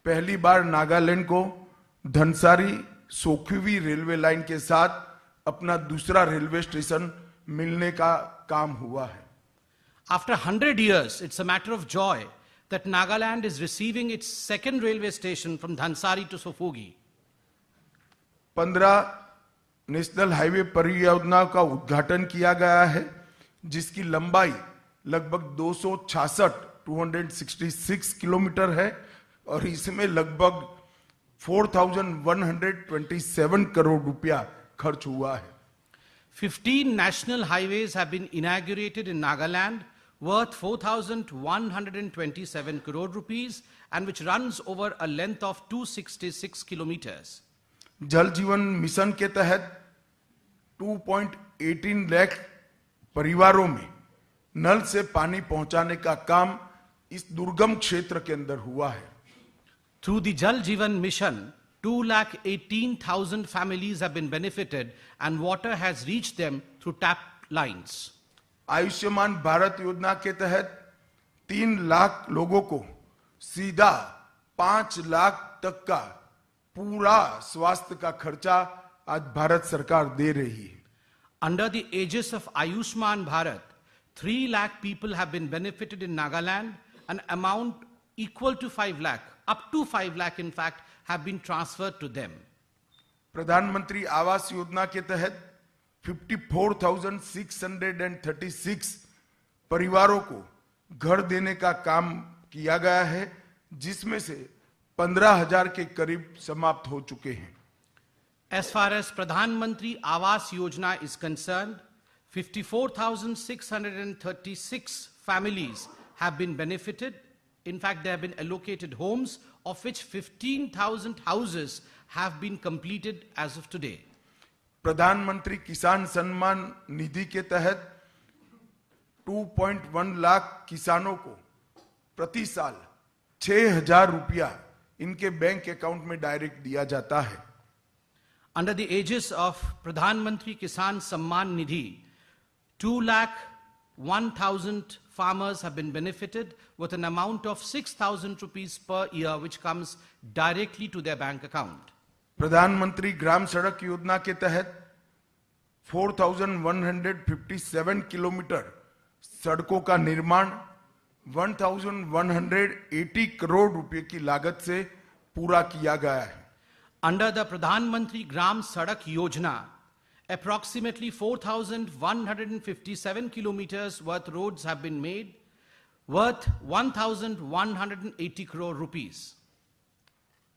पहली बार नागालैंड को धनसारी सोखुवी रेलवे लाइन के साथ अपना दूसरा रेलवे स्टेशन मिलने का काम हुआ है. After 100 years, it's a matter of joy that Nagaland is receiving its second railway station from Dhansari to Sofugi. 15 national highway परियोजना का उद्घाटन किया गया है, जिसकी लंबाई लगभग 266 किलोमीटर है और इसमें लगभग 4,127 करोड़ रुपया खर्च हुआ है. 15 national highways have been inaugurated in Nagaland worth 4,127 crore rupees and which runs over a length of 266 kilometers. जल जीवन मिशन के तहत 2.18 लाख परिवारों में नल से पानी पहुंचाने का काम इस दुर्गम क्षेत्र के अंदर हुआ है. Through the Jal Jeevan mission, 218,000 families have been benefited and water has reached them through tap lines. Ayushman Bharat योजना के तहत 3 लाख लोगों को सीधा 5 लाख तक का पूरा स्वास्थ्य का खर्चा आज भारत सरकार दे रही है. Under the aegis of Ayushman Bharat, 3 lakh people have been benefited in Nagaland. An amount equal to 5 lakh, up to 5 lakh in fact, have been transferred to them. प्रधानमंत्री आवास योजना के तहत 54,636 परिवारों को घर देने का काम किया गया है, जिसमें से 15,000 के करीब समाप्त हो चुके हैं. As far as Pradhan Mantri Awas Yojana is concerned, 54,636 families have been benefited. In fact, they have been allocated homes, of which 15,000 houses have been completed as of today. प्रधानमंत्री किसान सम्मान निधि के तहत 2.1 लाख किसानों को प्रति साल 6,000 रुपया इनके बैंक अकाउंट में डायरेक्ट दिया जाता है. Under the aegis of Pradhan Mantri Kisan Samman Nidhi, 2,01,000 farmers have been benefited with an amount of 6,000 rupees per year, which comes directly to their bank account. प्रधानमंत्री ग्राम सड़क योजना के तहत 4,157 किलोमीटर सड़कों का निर्माण 1,180 करोड़ रुपए की लागत से पूरा किया गया है. Under the Pradhan Mantri Gram Sadak Yojana, approximately 4,157 kilometers worth roads have been made, worth 1,180 crore rupees.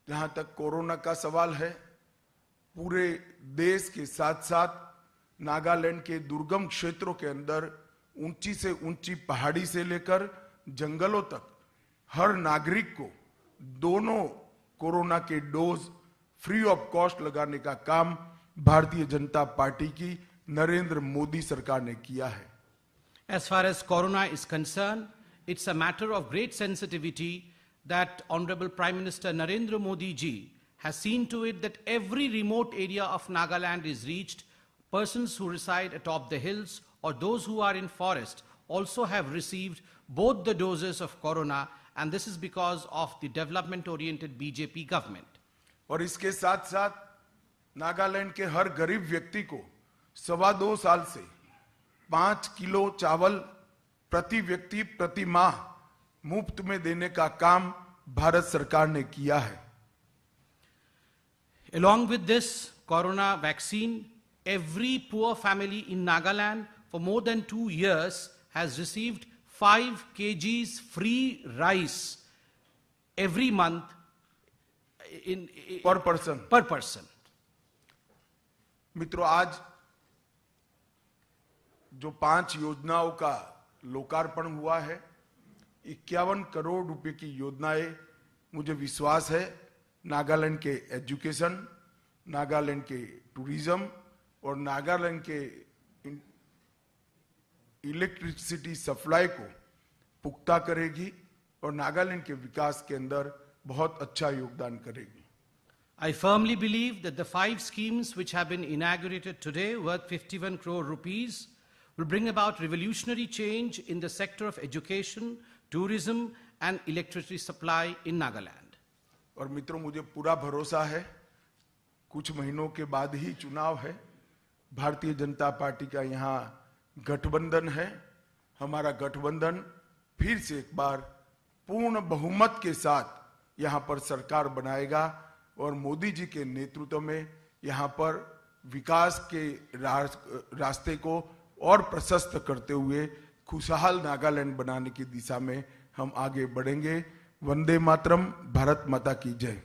जहां तक कोरोना का सवाल है, पूरे देश के साथ साथ नागालैंड के दुर्गम क्षेत्रों के अंदर ऊंची से ऊंची पहाड़ी से लेकर जंगलों तक हर नागरिक को दोनों कोरोना के डोज फ्री ऑफ कॉस्ट लगाने का काम भारतीय जनता पार्टी की नरेंद्र मोदी सरकार ने किया है. As far as corona is concerned, it's a matter of great sensitivity that Honorable Prime Minister Narendra Modi ji has seen to it that every remote area of Nagaland is reached. Persons who reside atop the hills or those who are in forest also have received both the doses of corona, and this is because of the development-oriented BJP government. और इसके साथ साथ नागालैंड के हर गरीब व्यक्ति को 2.25 साल से 5 किलो चावल प्रति व्यक्ति प्रति माह मुफ्त में देने का काम भारत सरकार ने किया है. Along with this corona vaccine, every poor family in Nagaland for more than 2 years has received 5 kgs free rice every month per person. Per person. मित्रों, आज जो 5 योजनाओं का लोकार्पण हुआ है, 51 करोड़ रुपए की योजनाएं, मुझे विश्वास है नागालैंड के एजुकेशन, नागालैंड के टूरिज्म और नागालैंड के इलेक्ट्रिसिटी सप्लाई को पुख्ता करेगी और नागालैंड के विकास के अंदर बहुत अच्छा योगदान करेगी. I firmly believe that the 5 schemes which have been inaugurated today, worth 51 crore rupees, will bring about revolutionary change in the sector of education, tourism and electricity supply in Nagaland. और मित्रों, मुझे पूरा भरोसा है, कुछ महीनों के बाद ही चुनाव है. भारतीय जनता पार्टी का यहाँ गठबंधन है. हमारा गठबंधन फिर से एक बार पूर्ण बहुमत के साथ यहाँ पर सरकार बनाएगा और मोदी जी के नेतृत्व में यहाँ पर विकास के रास्ते को और प्रशस्त करते हुए खुशहाल नागालैंड बनाने की दिशा में हम आगे बढ़ेंगे. वंदे मातरम. भारत माता की जय.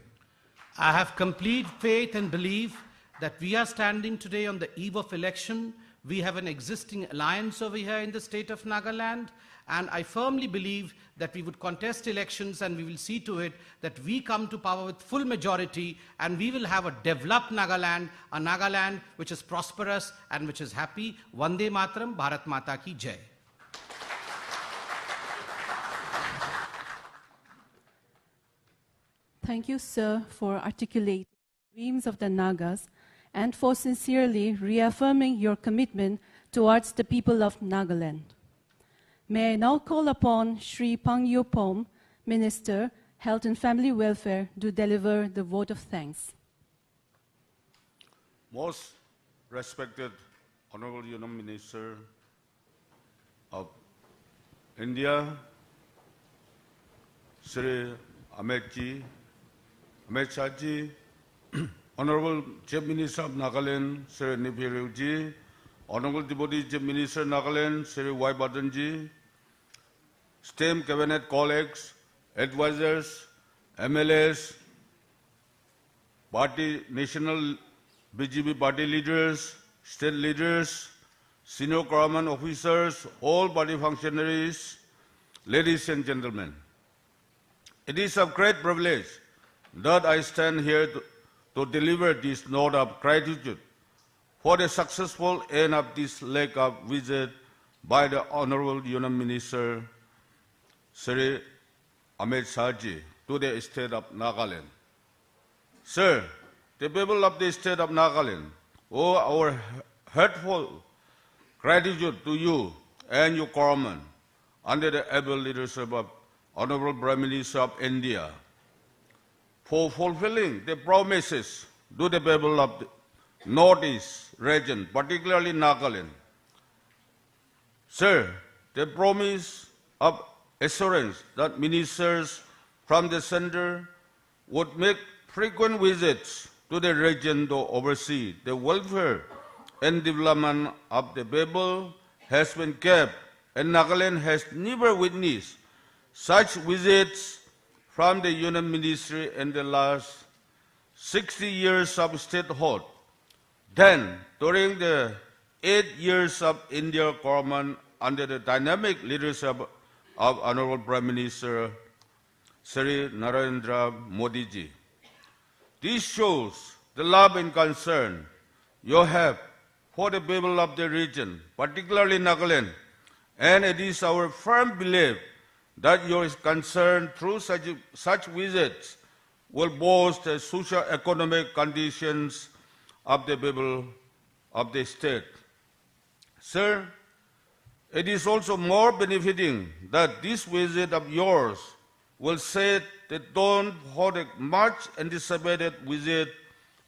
I have complete faith and belief that we are standing today on the eve of election. We have an existing alliance over here in the state of Nagaland, and I firmly believe that we would contest elections and we will see to it that we come to power with full majority and we will have a developed Nagaland, a Nagaland which is prosperous and which is happy. Vande Mataram, Bharat Mata ki Jai. Thank you, sir, for articulating the dreams of the Nagas and for sincerely reaffirming your commitment towards the people of Nagaland. May I now call upon Shri Pangyo Pom, Minister, Health and Family Welfare, to deliver the vote of thanks. Most respected Honorable Union Minister of India, Shri Amit Shah ji, Honorable Chief Minister of Nagaland, Shri Nephew ji, Honorable Deputy Chief Minister of Nagaland, Shri Y. Badan ji, STEM Cabinet colleagues, advisors, MLAs, party, national BJP party leaders, state leaders, senior government officers, all party functionaries, ladies and gentlemen. It is a great privilege that I stand here to deliver this note of gratitude for the successful end of this leg of visit by the Honorable Union Minister Shri Amit Shah ji to the state of Nagaland. Sir, the people of the state of Nagaland owe our heartfelt gratitude to you and your government under the able leadership of Honorable Prime Minister of India for fulfilling the promises to the people of the Northeast region, particularly Nagaland. Sir, the promise of assurance that ministers from the center would make frequent visits to the region to oversee the welfare and development of the people has been kept, and Nagaland has never witnessed such visits from the Union Ministry in the last 60 years of statehood. Then, during the 8 years of India government under the dynamic leadership of Honorable Prime Minister Shri Narendra Modi ji. This shows the love and concern you have for the people of the region, particularly Nagaland, and it is our firm belief that your concern through such visits will boost the socio-economic conditions of the people of the state. Sir, it is also more benefiting that this visit of yours will set the tone for the much anticipated visit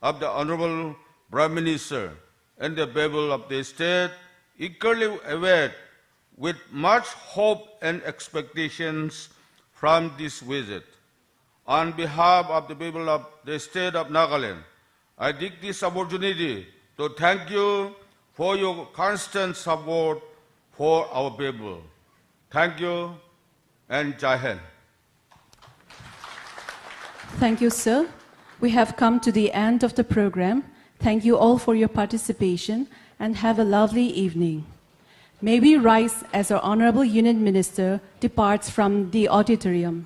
of the Honorable Prime Minister and the people of the state, eagerly await with much hope and expectations from this visit. On behalf of the people of the state of Nagaland, I take this opportunity to thank you for your constant support for our people. Thank you and Jai Hind. Thank you, sir. We have come to the end of the program. Thank you all for your participation and have a lovely evening. May we rise as our Honorable Union Minister departs from the auditorium.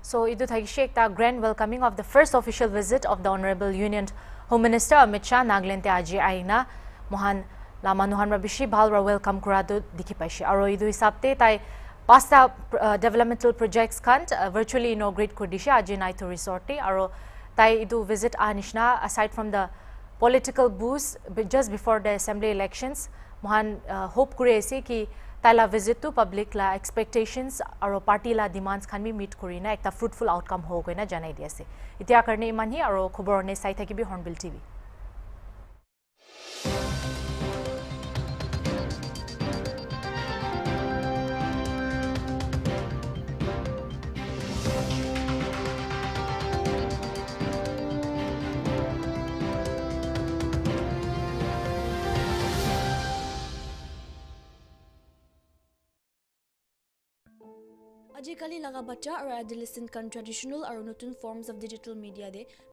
So, idu thagi the grand welcoming of the first official visit of the Honorable Union Home Minister Amit Shah Nagaland te aji aina mohan lama nuhan rabishi bhalra welcome kuradu dikhi paishi aro idu hisabte tai pasta developmental projects khan virtually inaugurate kurdishi aji naito resort te aro tai idu visit anishna aside from the political boost just before the assembly elections mohan hope kure ase ki taila visit to public la expectations aro party la demands khan bi meet kurina ekta fruitful outcome ho goina janai diase itia karne iman hi aro khobor ne sai thakibi Hornbill TV. Ajikali laga bacha or adolescent kan traditional or notun forms of digital media de